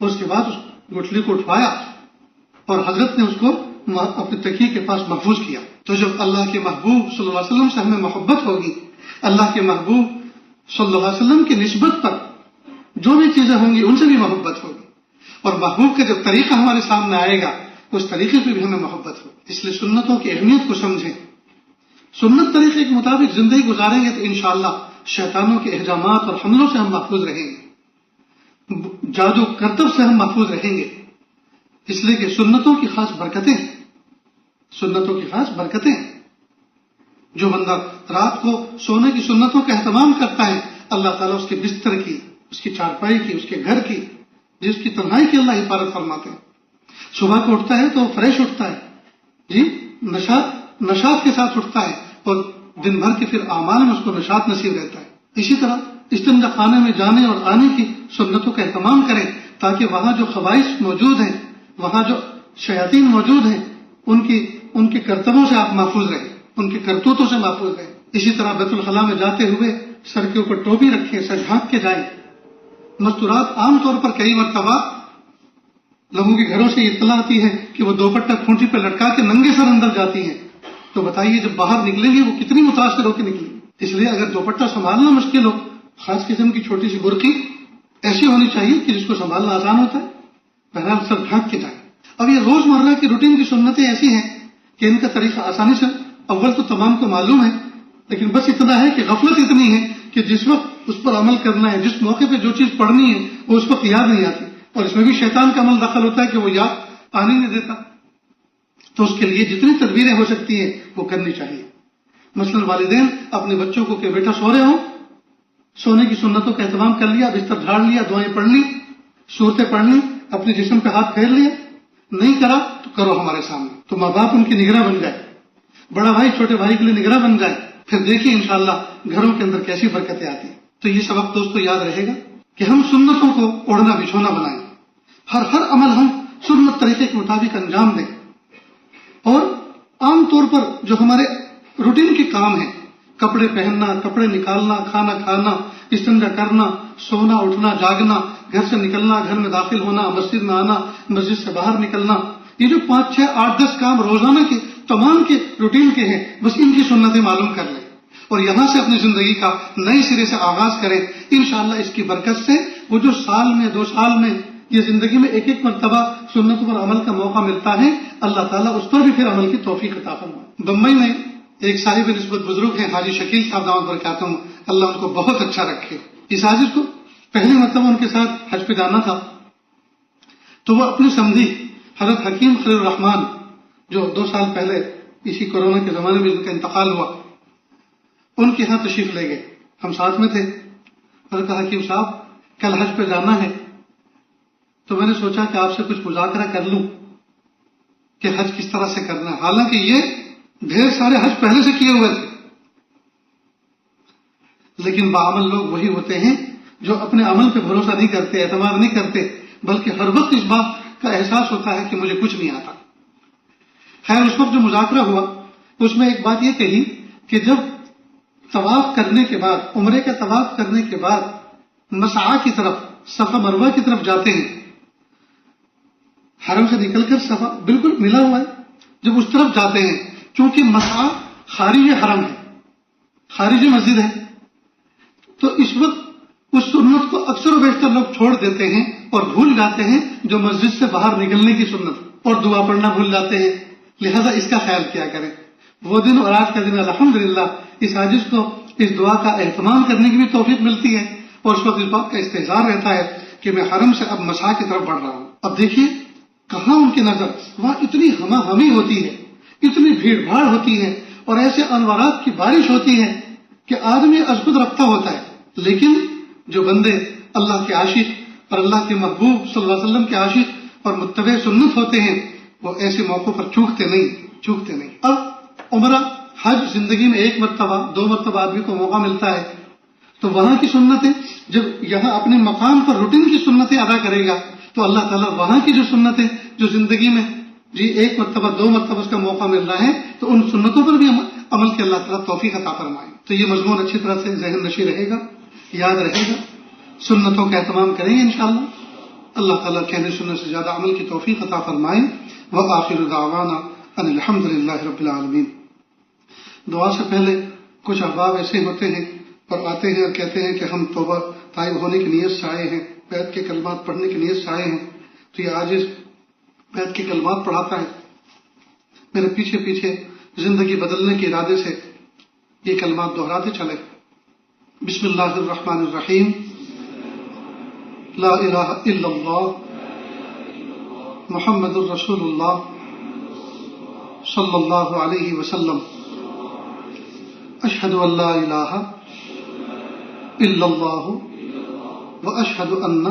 اس کے بعد اس گٹھلی کو اٹھوایا اور حضرت نے اس کو اپنے تکیے کے پاس محفوظ کیا. تو جب اللہ کے محبوب صلی اللہ علیہ وسلم سے ہمیں محبت ہوگی، اللہ کے محبوب صلی اللہ علیہ وسلم کی نسبت پر جو بھی چیزیں ہوں گی ان سے بھی محبت ہوگی، اور محبوب کا جب طریقہ ہمارے سامنے آئے گا اس طریقے سے بھی ہمیں محبت ہوگی. اس لیے سنتوں کی اہمیت کو سمجھیں. سنت طریقے کے مطابق زندگی گزاریں گے تو انشاءاللہ شیطانوں کے احجامات اور حملوں سے ہم محفوظ رہیں گے، جادو کرتب سے ہم محفوظ رہیں گے. اس لیے کہ سنتوں کی خاص برکتیں ہیں، سنتوں کی خاص برکتیں ہیں. جو بندہ رات کو سونے کی سنتوں کا اہتمام کرتا ہے، اللہ تعالیٰ اس کے بستر کی، اس کی چارپائی کی، اس کے گھر کی، جس کی تنہائی کی اللہ حفاظت فرماتے ہیں. صبح کو اٹھتا ہے تو فریش اٹھتا ہے، جی نشاط کے ساتھ اٹھتا ہے، اور دن بھر کے پھر اعمال میں اس کو نشاط نصیب رہتا ہے. اسی طرح استنجا خانے میں جانے اور آنے کی سنتوں کا اہتمام کریں، تاکہ وہاں جو خبائث موجود ہیں، وہاں جو شیاطین موجود ہیں، ان کے کرتبوں سے آپ محفوظ رہیں، ان کے کرتوتوں سے محفوظ رہیں. اسی طرح بیت الخلاء میں جاتے ہوئے سر کے اوپر ٹوپی رکھیں، سر ڈھانپ کے جائیں. مستورات عام طور پر کئی مرتبہ لوگوں کے گھروں سے اطلاع آتی ہے کہ وہ دوپٹہ کھونٹی پہ لٹکا کے ننگے سر اندر جاتی ہیں. تو بتائیے جب باہر نکلیں گے وہ کتنی متاثر ہو کے نکلیں. اس لیے اگر دوپٹہ سنبھالنا مشکل ہو، خاص قسم کی چھوٹی سی برقی ایسی ہونی چاہیے کہ جس کو سنبھالنا آسان ہوتا ہے. بہرحال سر ڈھانپ کے جائیں. اب یہ روزمرہ کی روٹین کی سنتیں ایسی ہیں کہ ان کا طریقہ آسانی سے اول تو تمام کو معلوم ہے، لیکن بس اتنا ہے کہ غفلت اتنی ہے کہ جس وقت اس پر عمل کرنا ہے، جس موقع پہ جو چیز پڑھنی ہے وہ اس وقت یاد نہیں آتی، اور اس میں بھی شیطان کا عمل دخل ہوتا ہے کہ وہ یاد آنے نہیں دیتا. تو اس کے لیے جتنی تدبیریں ہو سکتی ہیں وہ کرنی چاہیے. مثلا والدین اپنے بچوں کو کہ بیٹا سو رہے ہوں، سونے کی سنتوں کا اہتمام کر لیا، بستر جھاڑ لیا، دعائیں پڑھ لی، صورتیں پڑھ لی، اپنے جسم پہ ہاتھ پھیر لیا. نہیں کرا تو کرو ہمارے سامنے. تو ماں باپ ان کی نگراں بن جائے، بڑا بھائی چھوٹے بھائی کے لیے نگراں بن جائے، پھر دیکھیے انشاءاللہ گھروں کے اندر کیسی برکتیں آتی ہیں. تو یہ سبق دوستو یاد رہے گا کہ ہم سنتوں کو اوڑھنا بچھونا بنائیں، ہر عمل ہم سنت طریقے کے مطابق انجام دیں. اور عام طور پر جو ہمارے روٹین کے کام ہیں، کپڑے پہننا، کپڑے نکالنا، کھانا کھانا، استنجا کرنا، سونا اٹھنا جاگنا، گھر سے نکلنا، گھر میں داخل ہونا، مسجد میں آنا، مسجد سے باہر نکلنا، یہ جو 5 6 8 10 کام روزانہ کے تمام کے روٹین کے ہیں، بس ان کی سنتیں معلوم کر لیں اور یہاں سے اپنی زندگی کا نئے سرے سے آغاز کریں. انشاءاللہ اس کی برکت سے وہ جو سال میں 2 سال میں یہ زندگی میں ایک مرتبہ سنتوں پر عمل کا موقع ملتا ہے، اللہ تعالیٰ اس پر بھی پھر عمل کی توفیق عطا فرمائے. بمبئی میں ایک صاحب نسبت بزرگ ہیں حاجی شکیل صاحب دامت برکاتہم، اللہ ان کو بہت اچھا رکھے. اس حاجی کو پہلی مرتبہ ان کے ساتھ حج پہ جانا تھا، تو وہ اپنی سمدھی حضرت حکیم خلیل الرحمان جو 2 سال پہلے اسی کورونا کے زمانے میں ان کا انتقال ہوا، ان کے ہاں تشریف لے گئے. ہم ساتھ میں تھے. اور کہا حکیم صاحب کل حج پہ جانا ہے، تو میں نے سوچا کہ آپ سے کچھ مذاکرہ کر لوں کہ حج کس طرح سے کرنا ہے. حالانکہ یہ ڈھیر سارے حج پہلے سے کیے ہوئے تھے، لیکن بعمل لوگ وہی ہوتے ہیں جو اپنے عمل پہ بھروسہ نہیں کرتے، اعتماد نہیں کرتے، بلکہ ہر وقت اس بات کا احساس ہوتا ہے کہ مجھے کچھ نہیں آتا. خیر اس وقت جو مذاکرہ ہوا اس میں ایک بات یہ کہی کہ جب طواف کرنے کے بعد، عمرے کا طواف کرنے کے بعد مسعی کی طرف، صفا مروہ کی طرف جاتے ہیں، حرم سے نکل کر صفا بالکل ملا ہوا ہے، جب اس طرف جاتے ہیں، کیونکہ مسعی خارج حرم ہے، خارج مسجد ہے، تو اس وقت اس سنت کو اکثر و بیشتر لوگ چھوڑ دیتے ہیں اور بھول جاتے ہیں جو مسجد سے باہر نکلنے کی سنت اور دعا پڑھنا بھول جاتے ہیں. لہذا اس کا خیال کیا کریں. وہ دن اور آج کا دن الحمدللہ اس حاجز کو اس دعا کا اہتمام کرنے کی بھی توفیق ملتی ہے اور اس وقت اس بات کا استحضار رہتا ہے کہ میں حرم سے اب مساح کی طرف بڑھ رہا ہوں. اب دیکھیے کہاں ان کی نظر، وہاں اتنی ہما ہمی ہوتی ہے، اتنی بھیڑ بھاڑ ہوتی ہے اور ایسے انوارات کی بارش ہوتی ہے کہ آدمی ازخود رفتہ ہوتا ہے. لیکن جو بندے اللہ کے عاشق اور اللہ کے محبوب صلی اللہ علیہ وسلم کے عاشق اور متبع سنت ہوتے ہیں وہ ایسے موقعوں پر چوکتے نہیں. اب عمرہ حج زندگی میں ایک مرتبہ 2 مرتبہ آدمی کو موقع ملتا ہے تو وہاں کی سنتیں جب یہاں اپنے مقام پر روٹین کی سنتیں ادا کرے گا تو اللہ تعالیٰ وہاں کی جو سنتیں جو زندگی میں 1 مرتبہ 2 مرتبہ اس کا موقع مل رہا ہے تو ان سنتوں پر بھی عمل کے اللہ تعالیٰ توفیق عطا فرمائے. تو یہ مضمون اچھی طرح سے ذہن نشی رہے گا، یاد رہے گا. سنتوں کا اہتمام کریں گے انشاءاللہ. اللہ تعالیٰ کہنے سننے سے زیادہ عمل کی توفیق عطا فرمائے. وآخر دعوانا ان الحمدللہ رب العالمین. دعا سے پہلے کچھ احباب ایسے ہوتے ہیں اور آتے ہیں اور کہتے ہیں کہ ہم توبہ طائب ہونے کی نیت سے آئے ہیں، بیت کے کلمات پڑھنے کی نیت سے آئے ہیں. تو یہ عاجز بیت کے کلمات پڑھاتا ہے، میرے پیچھے پیچھے زندگی بدلنے کے ارادے سے یہ کلمات دہراتے چلے. بسم اللہ الرحمن الرحیم. لا الہ الا اللہ محمد الرسول اللہ صلی اللہ علیہ وسلم. اشہد ان لا الہ الا اللہ واشہد ان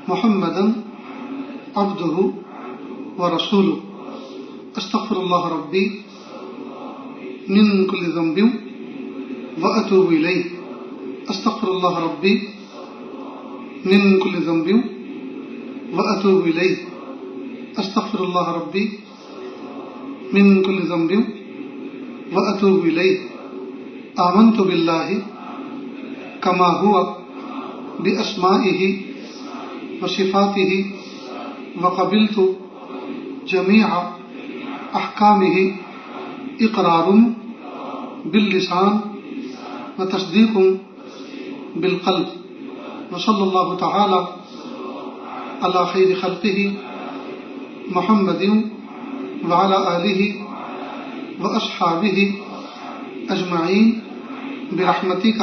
محمدا عبدہ ورسولہ. استغفر اللہ ربی من کل ذنب واتوب الیہ. استغفر اللہ ربی من کل ذنب واتوب الیہ. استغفر اللہ ربی من کل ذنب واتوب الیہ. آمنت باللہ کما ہوا باسمائہ وصفاتہ وقبلت جمیع احکامہ اقرار باللسان وتصدیق بالقلب. وصلی اللہ تعالی علی خیر خلقہ محمد وعلی آلہ واصحابہ اجمعین برحمتک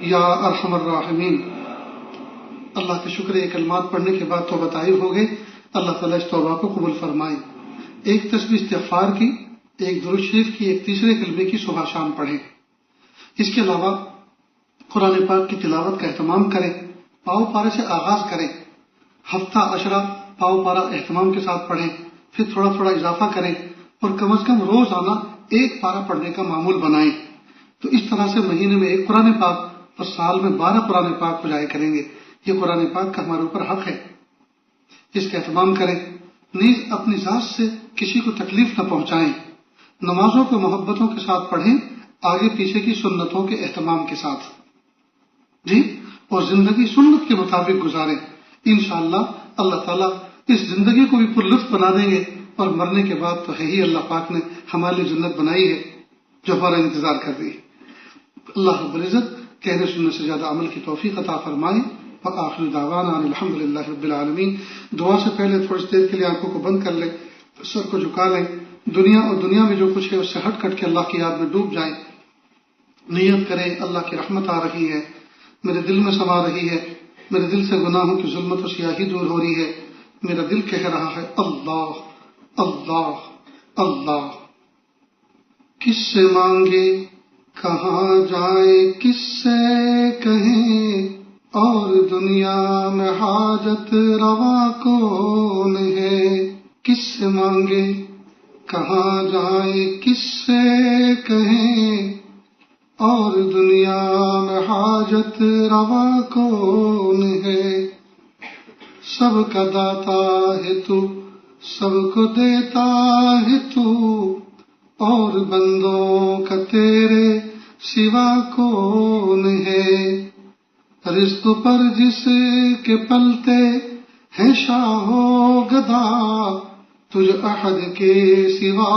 یا ارحم الراحمین. اللہ کے شکر یہ کلمات پڑھنے کے بعد توبہ طائب ہو گئے. اللہ تعالیٰ اس توبہ کو قبول فرمائے. ایک تسبیح استغفار کی، ایک درود شریف کی، ایک تیسرے کلمے کی صبح شام پڑھیں. اس کے علاوہ قرآن پاک کی تلاوت کا اہتمام کریں. پاؤ پارے سے آغاز کریں. ہفتہ عشرہ پاؤ پارا اہتمام کے ساتھ پڑھیں، پھر تھوڑا تھوڑا اضافہ کریں اور کم از کم روزانہ 1 پارا پڑھنے کا معمول بنائیں. تو اس طرح سے مہینے میں 1 قرآن پاک اور سال میں 12 قرآن پاک ہو جائے کریں گے. یہ قرآن پاک کا ہمارے اوپر حق ہے، اس کا اہتمام کریں. نیز اپنی ذات سے کسی کو تکلیف نہ پہنچائیں. نمازوں کو محبتوں کے ساتھ پڑھیں، آگے پیچھے کی سنتوں کے اہتمام کے ساتھ اور زندگی سنت کے مطابق گزاریں. انشاءاللہ اللہ تعالیٰ اس زندگی کو بھی پر لطف بنا دیں گے اور مرنے کے بعد تو ہے ہی اللہ پاک نے ہمارے لیے جنت بنائی ہے جو ہمارا انتظار کر رہی ہے. اللہ رب العزت کہنے سننے سے زیادہ عمل کی توفیق عطا فرمائے. وآخر دعوانا ان الحمدللہ رب العالمین. دعا سے پہلے تھوڑی دیر کے لیے آنکھوں کو بند کر لیں، سر کو جھکا لیں. دنیا اور دنیا میں جو کچھ ہے اس سے ہٹ کٹ کے اللہ کی یاد میں ڈوب جائیں. نیت کریں اللہ کی رحمت آ رہی ہے، میرے دل میں سما رہی ہے، میرے دل سے گناہوں کی ظلمت و سیاہی دور ہو رہی ہے. میرا دل کہہ رہا ہے اللہ اللہ اللہ. کس سے مانگے کہاں جائیں، کس سے کہیں، اور دنیا میں حاجت روا کون ہے. کس سے مانگے کہاں جائیں، کس سے کہیں، اور دنیا میں حاجت روا کون ہے. سب کا داتا ہے تو، سب کو دیتا ہے تو، اور بندوں کا تیرے سوا کون ہے. رزق پر جس کے پلتے ہیں شاہ و گدا، تجھ احد کے سوا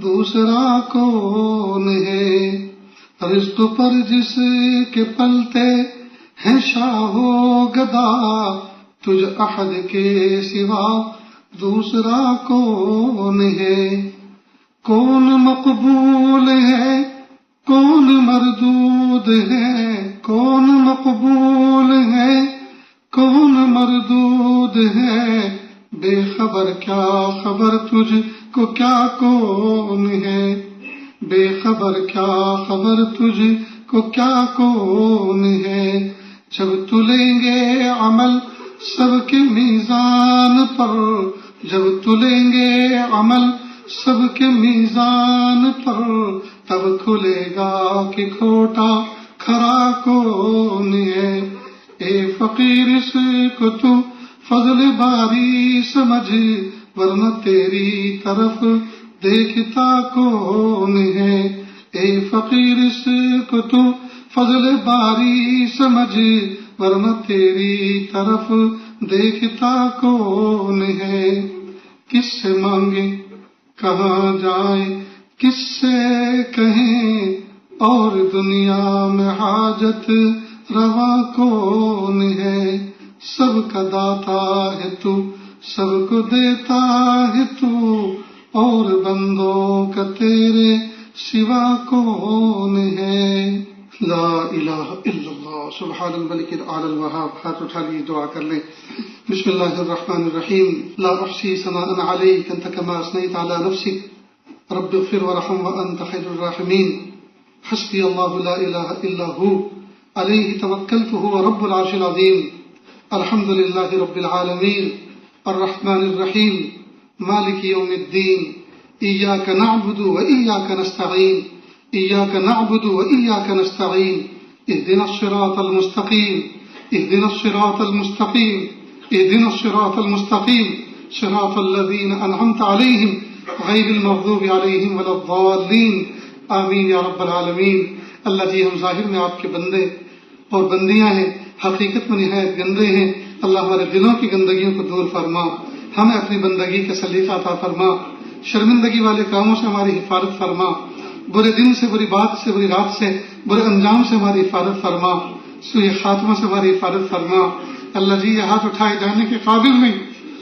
دوسرا کون ہے. رزق پر جس کے پلتے ہیں شاہ و گدا، تجھ احد کے سوا دوسرا کون ہے؟ کون مقبول ہے کون مردود ہے، کون مقبول ہے کون مردود ہے، بے خبر کیا خبر تجھ کو کیا کون ہے، بے خبر کیا خبر تجھ کو کیا کون ہے۔ جب تلیں گے عمل سب کے میزان پر، جب تلیں گے عمل سب کے میزان پر، تب کھلے گا کہ کھوٹا کھرا کون ہے۔ اے فقیر اس کو تو فضل باری سمجھ، ورنہ تیری طرف دیکھتا کون ہے۔ اے فقیر اس کو تو فضل باری سمجھ، ورنہ تیری طرف دیکھتا کون ہے۔ کس سے مانگے کہاں جائیں کس سے کہیں، اور دنیا میں حاجت روا کون ہے۔ سب کا داتا ہے تو، سب کو دیتا ہے تو، اور بندوں کا تیرے سوا کون ہے۔ لا الہ الا اللہ سبحان الملک الاعلی الوہاب۔ ہاتھ اٹھا لیے دعا کر لیں۔ بسم اللہ الرحمن الرحیم۔ لا احصی ثناء علیک انت کما اثنیت علی نفسک رب اغفر وارحم وانت خیر الراحمین۔ حسبی اللہ لا الہ الا ہو علیہ توکلت هو رب العرش العظیم۔ الحمد للہ رب العالمین الرحمن الرحیم مالک یوم الدین۔ ایاک نعبد وایاک نستعین، ایاک نعبد وایاک نستعین، اهدنا الصراط المستقیم، اهدنا الصراط المستقیم، اهدنا الصراط المستقیم، صراط الذین انعمت علیہم غیر المغضوب علیہم ولا الضالین، آمین یا رب العالمین۔ اللہ جی، ہم ظاہر میں آپ کے بندے اور بندیاں ہیں، حقیقت میں نہایت گندے ہیں۔ اللہ ہمارے دلوں کی گندگیوں کو دور فرما، ہمیں اپنی بندگی کا سلیقہ عطا فرما، شرمندگی والے کاموں سے ہماری حفاظت فرما، برے دن سے، بری بات سے، بری رات سے، برے انجام سے ہماری حفاظت فرما، سوء خاتمہ سے ہماری حفاظت فرما۔ اللہ جی، یہ ہاتھ اٹھائے جانے کے قابل نہیں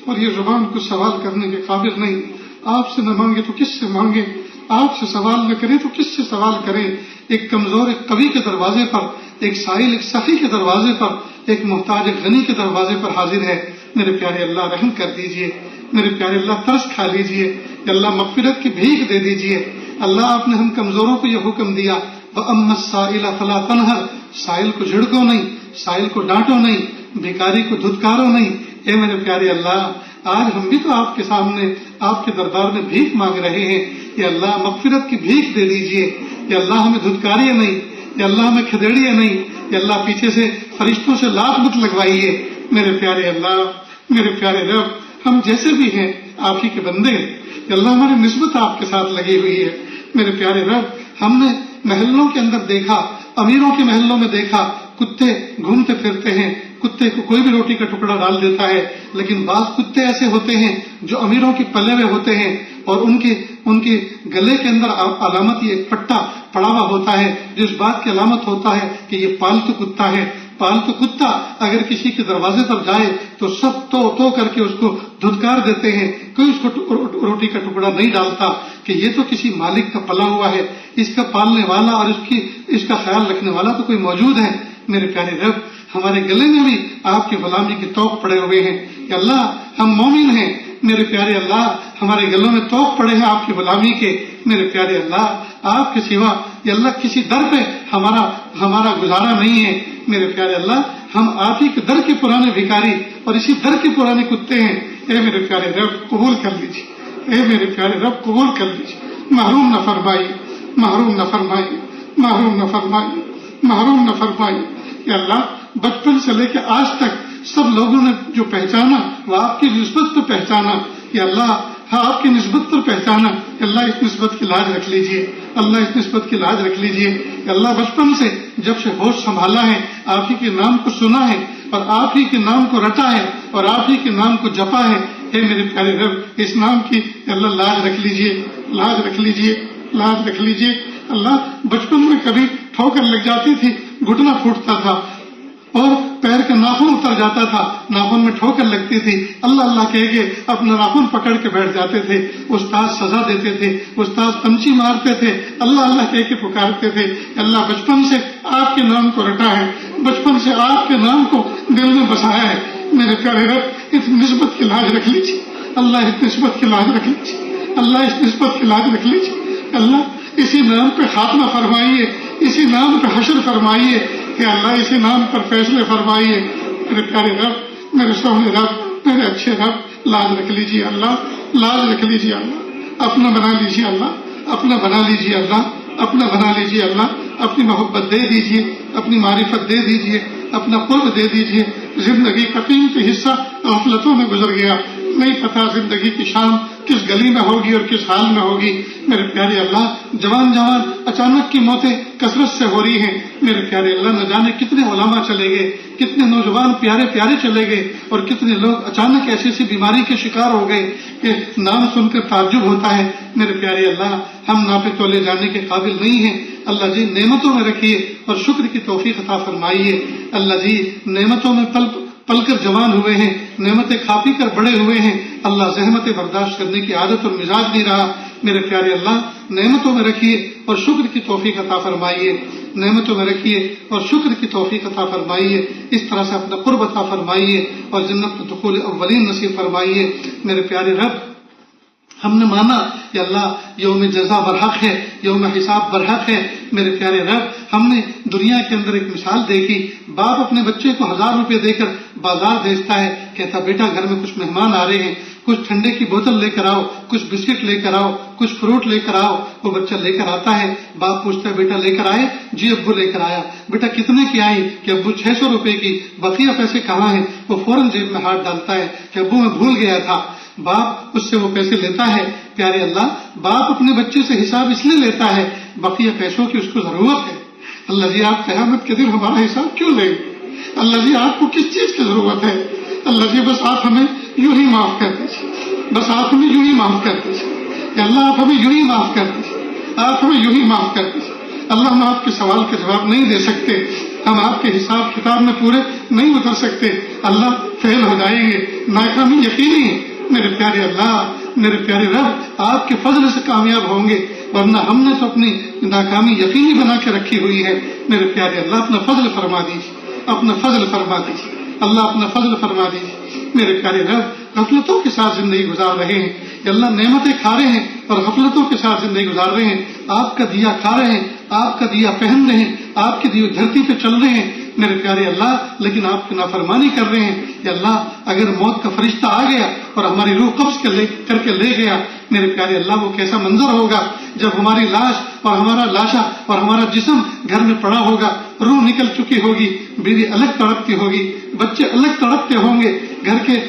اور یہ زبان کو سوال کرنے کے قابل نہیں۔ آپ سے نہ مانگے تو کس سے مانگے، آپ سے سوال نہ کریں تو کس سے سوال کریں۔ ایک کمزور ایک قوی کے دروازے پر، ایک سائل ایک سخی کے دروازے پر، ایک محتاج ایک غنی کے دروازے پر حاضر ہے۔ میرے پیارے اللہ، رحم کر دیجئے، میرے پیارے اللہ ترس کھا لیجئے، اللہ مغفرت کی بھیک دے دیجئے۔ اللہ، آپ نے ہم کمزوروں کو یہ حکم دیا، وَأَمَّا السَّائِلَ فَلَا تَنْهَرْ، سائل کو جھڑکو نہیں، سائل کو ڈانٹو نہیں، بھکاری کو دھتکارو نہیں۔ اے میرے پیارے اللہ، آج ہم بھی تو آپ کے سامنے، آپ کے دربار میں بھیک مانگ رہے ہیں۔ یا اللہ، مغفرت کی بھیک دے دیجئے۔ یا اللہ، ہمیں دھتکاریے نہیں، یا اللہ ہمیں کھدیڑیے نہیں، یا اللہ پیچھے سے فرشتوں سے لات مت لگوائیے۔ میرے پیارے اللہ، میرے پیارے رب، ہم جیسے بھی ہیں آپ ہی کے بندے ہیں۔ یا اللہ، ہماری نسبت آپ کے ساتھ لگی ہوئی ہے۔ میرے پیارے رب، ہم نے محلوں کے اندر دیکھا، امیروں کے محلوں میں دیکھا، کتے گھومتے پھرتے ہیں، کتے کو کوئی بھی روٹی کا ٹکڑا ڈال دیتا ہے، لیکن بعض کتے ایسے ہوتے ہیں جو امیروں کے پلے میں ہوتے ہیں، اور ان کے گلے کے اندر علامت یہ ایک پٹا پڑا ہوا ہوتا ہے جو اس بات کی علامت ہوتا ہے کہ یہ پالتو کتا ہے۔ پالتو کتا اگر کسی کے دروازے پر جائے تو سب تو کر کے اس کو دھتکار دیتے ہیں، کوئی اس کو روٹی کا ٹکڑا نہیں ڈالتا کہ یہ تو کسی مالک کا پلا ہوا ہے، اس کا پالنے والا اور اس کا خیال رکھنے والا تو کوئی موجود ہے۔ میرے پیارے رب، ہمارے گلے میں بھی آپ کی غلامی کے توق پڑے ہوئے ہیں۔ کہ اللہ، ہم مومن ہیں، میرے پیارے اللہ، ہمارے گلوں میں توق پڑے ہیں آپ کی غلامی کے۔ میرے پیارے اللہ، آپ کے سوا یا اللہ کسی در پہ ہمارا گزارا نہیں ہے۔ میرے پیارے اللہ، ہم آپ ہی کے در کے پرانے بھکاری اور اسی در کے پرانے کتے ہیں۔ اے میرے پیارے رب، قبول کر لیجیے، اے میرے پیارے رب، قبول کر لیجیے، محروم نہ فرمائی، محروم نہ فرمائی، محروم نہ فرمائی، محروم نہ فرمائی۔ یا اللہ، بچپن سے لے کے آج تک سب لوگوں نے جو پہچانا وہ آپ کی نسبت پر پہچانا۔ یا اللہ، ہاں، آپ کی نسبت پر پہچانا۔ اللہ، اس نسبت کی لاج رکھ لیجئے، اللہ اس نسبت کی لاج رکھ لیجئے۔ اللہ، بچپن سے جب سے ہوش سنبھالا ہے، آپ ہی کے نام کو سنا ہے اور آپ ہی کے نام کو رٹا ہے اور آپ ہی کے نام کو جپا ہے۔ اے میرے پیارے رب، اس نام کی اللہ لاج رکھ لیجئے، لاج رکھ لیجئے، لاج رکھ لیجئے۔ اللہ بچپن میں کبھی ٹھوکر لگ جاتی تھی، گھٹنا پھوٹتا تھا اور پیر کا ناخن اتر جاتا تھا، ناخن میں ٹھوکر لگتی تھی، اللہ اللہ کہہ کے اپنا ناخن پکڑ کے بیٹھ جاتے تھے، استاد سزا دیتے تھے، استاد پنچی مارتے تھے، اللہ اللہ کہہ کے پکارتے تھے، اللہ بچپن سے آپ کے نام کو رٹا ہے، بچپن سے آپ کے نام کو دل میں بسایا ہے، میرے پیارے رب اس نسبت کی لاج رکھ لیجیے، اللہ اس نسبت کی لاج رکھ لیجیے، اللہ اس نسبت کی لاج رکھ لیجیے، اللہ اسی نام پہ خاتمہ فرمائیے، اسی نام پہ حشر فرمائیے کہ اللہ اسی نام پر فیصلے فرمائیے، میرے پیارے رب، میرے سونے رب، میرے اچھے رب، لاج رکھ لیجیے اللہ، لاج رکھ لیجیے اللہ، اپنا بنا لیجیے اللہ، اپنا بنا لیجیے اللہ، اپنا بنا لیجیے اللہ، اپنی محبت دے دیجیے، اپنی معرفت دے دیجیے، اپنا قرب دے دیجیے۔ زندگی کا قیمتی حصہ غفلتوں میں گزر گیا، نہیں پتا زندگی کی شام کس گلی میں ہوگی اور کس حال میں ہوگی۔ میرے پیارے اللہ، جوان اچانک کی موتیں کثرت سے ہو رہی ہیں، میرے پیارے اللہ، نہ جانے کتنے علماء چلے گئے، کتنے نوجوان پیارے پیارے چلے گئے، اور کتنے لوگ اچانک ایسی بیماری کے شکار ہو گئے کہ نام سن کر تعجب ہوتا ہے۔ میرے پیارے اللہ، ہم ناپے تولے جانے کے قابل نہیں ہیں، اللہ جی نعمتوں میں رکھیے اور شکر کی توفیق عطا فرمائیے۔ اللہ جی نعمتوں میں پل کر جوان ہوئے ہیں، نعمتیں کھا پی کر بڑے ہوئے ہیں، اللہ زحمتیں برداشت کرنے کی عادت اور مزاج نہیں رہا۔ میرے پیارے اللہ، نعمتوں میں رکھیے اور شکر کی توفیق عطا فرمائیے، نعمتوں میں رکھیے اور شکر کی توفیق عطا فرمائیے، اس طرح سے اپنا قرب عطا فرمائیے اور جنت میں دخول اولین نصیب فرمائیے۔ میرے پیارے رب، ہم نے مانا کہ اللہ یوم جزا برحق ہے، یوم حساب برحق ہے۔ میرے پیارے رب، ہم نے دنیا کے اندر ایک مثال دیکھی، باپ اپنے بچے کو 1000 روپے دے کر بازار بھیجتا ہے، کہتا بیٹا گھر میں کچھ مہمان آ رہے ہیں، کچھ ٹھنڈے کی بوتل لے کر آؤ، کچھ بسکٹ لے کر آؤ، کچھ فروٹ لے کر آؤ۔ وہ بچہ لے کر آتا ہے، باپ پوچھتا ہے بیٹا لے کر آئے؟ جی ابو لے کر آیا۔ بیٹا کتنے کی آئی؟ کہ ابو 600 روپے کی۔ بقیہ پیسے کہاں ہیں؟ وہ فوراً جیب میں ہاتھ ڈالتا ہے کہ ابو میں بھول گیا تھا۔ باپ اس سے وہ پیسے لیتا ہے۔ پیارے اللہ، باپ اپنے بچے سے حساب اس لیے لیتا ہے، بقیہ پیسوں کی اس کو ضرورت ہے۔ اللہ جی آپ قیامت کے دن ہمارا حساب کیوں لیں گے؟ اللہ جی آپ کو کس چیز کی ضرورت ہے؟ اللہ جی بس آپ ہمیں یوں ہی معاف کر دیجیے، بس آپ ہمیں یوں ہی معاف کر دیجیے، کہ اللہ آپ ہمیں یوں ہی معاف کر دیجیے، آپ ہمیں یوں ہی معاف کر دیجیے۔ اللہ ہم آپ کے سوال کا جواب نہیں دے سکتے، ہم آپ کے حساب کتاب میں پورے نہیں اتر سکتے، اللہ فیل ہو جائیں گے، ناکامی یقینی ہے۔ میرے پیارے اللہ، میرے پیارے رب، آپ کے فضل سے کامیاب ہوں گے، ورنہ ہم نے تو اپنی ناکامی یقینی بنا کے رکھی ہوئی ہے۔ میرے پیارے اللہ اپنا فضل فرما دیجیے، اپنا فضل فرما دیجیے، اللہ اپنا فضل فرما دیجیے۔ میرے پیارے رب، غفلتوں کے ساتھ زندگی گزار رہے ہیں کہ اللہ نعمتیں کھا رہے ہیں اور غفلتوں کے ساتھ زندگی گزار رہے ہیں، آپ کا دیا کھا رہے ہیں، آپ کا دیا پہن رہے ہیں، آپ کی دی دھرتی پہ چل رہے ہیں میرے پیارے اللہ، لیکن آپ کی نافرمانی کر رہے ہیں کہ اللہ اگر موت کا فرشتہ آ گیا اور ہماری روح قبض کر کے لے گیا، میرے پیارے اللہ وہ کیسا منظر ہوگا جب ہماری لاش اور ہمارا لاشا اور ہمارا جسم گھر میں پڑا ہوگا، روح نکل چکی ہوگی، بیوی الگ تڑپتی ہوگی، بچے الگ تڑپتے ہوں گے، گھر کے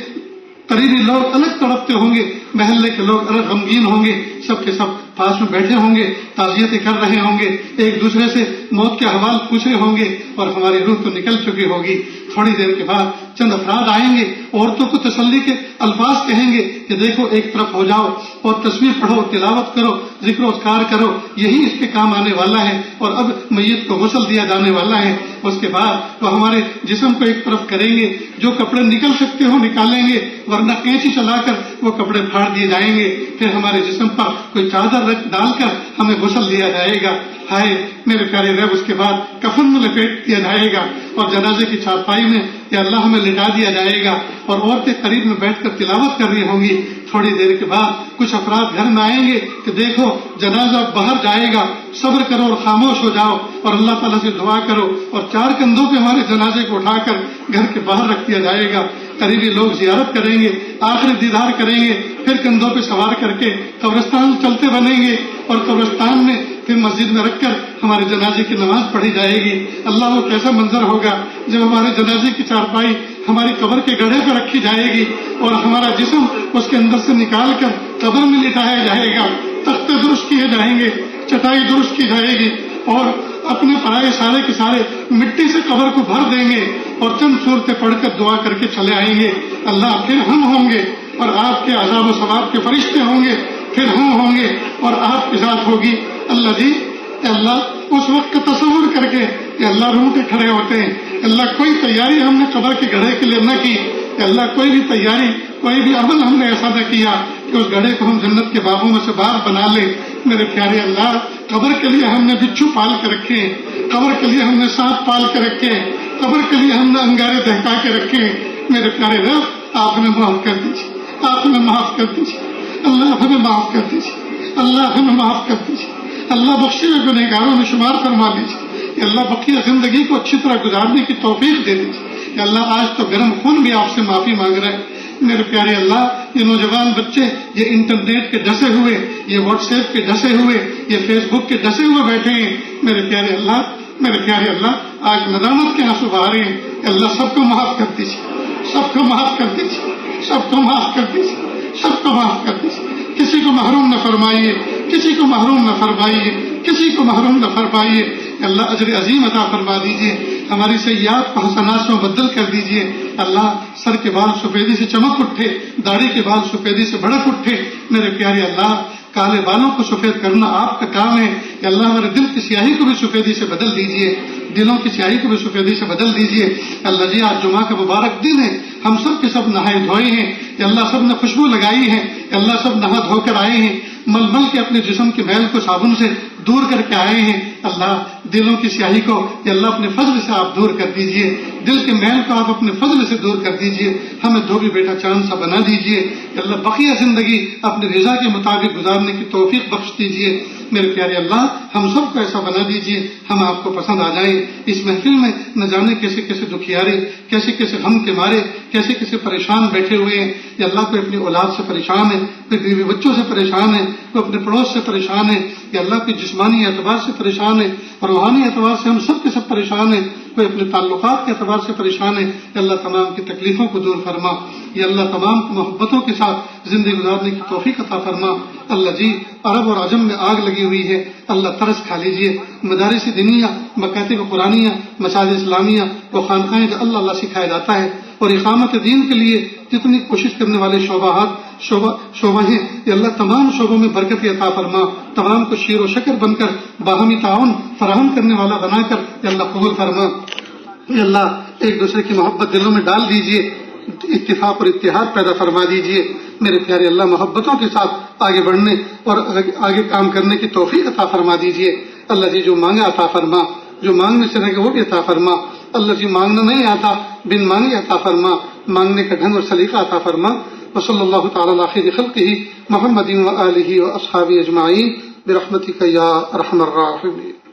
قریبی لوگ الگ تڑپتے ہوں گے، محلے کے لوگ الگ غمگین ہوں گے، سب کے سب پاس میں بیٹھے ہوں گے، تعزیتیں کر رہے ہوں گے، ایک دوسرے سے موت کے احوال پوچھ رہے ہوں گے، اور ہماری روح تو نکل چکی ہوگی۔ تھوڑی دیر کے بعد چند افراد آئیں گے، عورتوں کو تسلی کے الفاظ کہیں گے کہ دیکھو ایک طرف ہو جاؤ اور تصویر پڑھو، تلاوت کرو، ذکر و اذکار کرو، یہی اس کے کام آنے والا ہے، اور اب میت کو غسل دیا جانے والا ہے۔ اس کے بعد وہ ہمارے جسم کو ایک طرف کریں گے، جو کپڑے نکل سکتے ہو نکالیں گے، ورنہ کینچی چلا کر وہ کپڑے پھاڑ دیے جائیں گے، پھر ہمارے جسم پر کوئی چادر ڈال کر ہمیں غسل دیا جائے گا۔ ہائے میرے پیارے رب، اس کے بعد کفن میں لپیٹ دیا جائے گا اور جنازے کی چارپائی میں یا اللہ ہمیں لٹا دیا جائے گا، اور عورتیں قریب میں بیٹھ کر تلاوت کر رہی ہوں گی۔ تھوڑی دیر کے بعد کچھ افراد گھر میں آئیں گے کہ دیکھو جنازہ باہر جائے گا، صبر کرو اور خاموش ہو جاؤ اور اللہ تعالیٰ سے دعا کرو، اور 4 کندھوں پہ ہمارے جنازے کو اٹھا کر گھر کے باہر رکھ دیا جائے گا۔ قریبی لوگ زیارت کریں گے، آخری دیدار کریں گے، پھر کندھوں پہ سوار کر کے قبرستان چلتے بنیں گے، اور قبرستان میں پھر مسجد میں رکھ کر ہمارے جنازے کی نماز پڑھی جائے گی۔ اللہ وہ کیسا منظر ہوگا جب ہمارے جنازے کی چارپائی ہماری قبر کے گڑھے پہ رکھی جائے گی اور ہمارا جسم اس کے اندر سے نکال کر قبر میں لٹایا جائے گا، تختے درست کیے جائیں گے، چٹائی درست کی جائے گی، اور اپنے پرائے سارے کے سارے مٹی سے قبر کو بھر دیں گے اور چند صورتیں پڑھ کر دعا کر کے چلے آئیں گے۔ اللہ پھر ہم ہوں گے اور آپ کے عذاب و ثواب کے فرشتے ہوں گے، پھر ہم ہوں گے اور آپ کی ذات ہوگی۔ اللہ جی کہ اللہ اس وقت کا تصور کر کے کہ اللہ روٹے کھڑے ہوتے ہیں. اللہ کوئی تیاری ہم نے قبر کے گڑھے کے لیے نہ کی کہ اللہ کوئی بھی تیاری کوئی بھی عمل ہم نے ایسا نہ کیا کہ اس گڑھے کو ہم جنت کے باغوں میں سے باغ بنا لیں. میرے پیارے اللہ قبر کے لیے ہم نے بچھو پال کے رکھے, قبر کے لیے ہم نے سانپ پال کے رکھے, قبر کے لیے ہم نے انگارے دہکا کے رکھے. میرے پیارے رب آپ ہمیں معاف کر دیجیے, آپ ہمیں معاف کر دیجیے, اللہ ہمیں معاف کر دیجیے, اللہ ہمیں معاف کر دیجیے, اللہ بخشے ہوئے گنہگاروں میں شمار فرما لیجیے کہ اللہ بقیہ زندگی کو اچھی طرح گزارنے کی توفیق دے دیجیے کہ اللہ آج تو گرم خون بھی آپ سے معافی مانگ رہے ہیں. میرے پیارے اللہ یہ نوجوان بچے یہ انٹرنیٹ کے ڈسے ہوئے, یہ واٹس ایپ کے ڈسے ہوئے, یہ فیس بک کے ڈسے ہوئے بیٹھے ہیں. میرے پیارے اللہ آج ندامت کے آنسو بہا رہے ہیں کہ اللہ سب کو معاف کر دیجیے, سب کو معاف کر دیجیے, سب کو معاف کر دیجیے, سب کو معاف کر دیجیے. کسی کو محروم نہ فرمائیے, کسی کو محروم نہ فرمائیے, کسی کو محروم نہ فرمائیے. اللہ اجر عظیم عطا فرما دیجیے, ہماری سیئات کو حسنات سے مبدل کر دیجیے. اللہ سر کے بال سفیدی سے چمک اٹھے, داڑھی کے بال سفیدی سے بھڑک اٹھے. میرے پیارے اللہ کالے بالوں کو سفید کرنا آپ کا کام ہے کہ اللہ ہمارے دل کی سیاہی کو بھی سفیدی سے بدل دیجیے, دلوں کی سیاہی کو بھی سفیدی سے بدل دیجیے. اللہ جی آج جمعہ کا مبارک دن ہے, ہم سب کے سب نہائے دھوئے ہیں کہ اللہ سب نے خوشبو لگائی ہے, کہ اللہ سب نہا دھو کر آئے ہیں, مل مل کے اپنے جسم کے میل کو صابن سے دور کر کے آئے ہیں. اللہ دلوں کی سیاہی کو کہ اللہ اپنے فضل سے آپ دور کر دیجئے, دل کے میل کو آپ اپنے فضل سے دور کر دیجئے, ہمیں دھوبی بیٹا چاند سا بنا دیجئے. اللہ بقیہ زندگی اپنی رضا کے مطابق گزارنے کی توفیق بخش دیجئے. میرے پیارے اللہ ہم سب کو ایسا بنا دیجئے ہم آپ کو پسند آ جائیں. اس محفل میں نہ جانے کیسے کیسے دکھیارے, کیسے کیسے غم کے مارے, کیسے کیسے پریشان بیٹھے ہوئے ہیں. یا اللہ کوئی اپنی اولاد سے پریشان ہے, کوئی بیوی بچوں سے پریشان ہے, کوئی اپنے پڑوس سے پریشان ہے. یا اللہ کوئی جسمانی اعتبار سے پریشان ہے, اور روحانی اعتبار سے ہم سب کے سب پریشان ہیں. کوئی اپنے تعلقات کے اعتبار سے پریشان ہے. یا اللہ تمام کی تکلیفوں کو دور فرما. یا اللہ تمام کو محبتوں کے ساتھ زندگی گزارنے کی توفیق عطا فرما. اللہ جی عرب اور عجم میں آگ لگی ہوئی ہے, اللہ ترس کھا لیجئے. مدارس دینیہ, مکاتب قرآنیہ, مساجد اسلامیہ و خانقاہیں جو اللہ اللہ سکھایا جاتا ہے, اور اقامت دین کے لیے جتنی کوشش کرنے والے شعبہ ہیں, یہ اللہ تمام شعبوں میں برکت عطا فرما. تمام کو شیر و شکر بن کر باہمی تعاون فراہم کرنے والا بنا کر یہ اللہ قبول فرما. یہ اللہ ایک دوسرے کی محبت دلوں میں ڈال دیجئے, اتفاق اور اتحاد پیدا فرما دیجئے. میرے پیارے اللہ محبتوں کے ساتھ آگے بڑھنے اور آگے کام کرنے کی توفیق عطا فرما دیجئے. اللہ جی جو مانگا عطا فرما, جو مانگنے سے رہے وہ بھی عطا فرما. اللہ جی مانگنا نہیں آتا بن مانگے عطا فرما, مانگنے کا ڈھنگ اور سلیقہ عطا فرما. وصلی اللہ تعالی علی خیر خلقہ محمد و آلہ و اصحابہ اجمعین برحمتک یا ارحم الراحمین.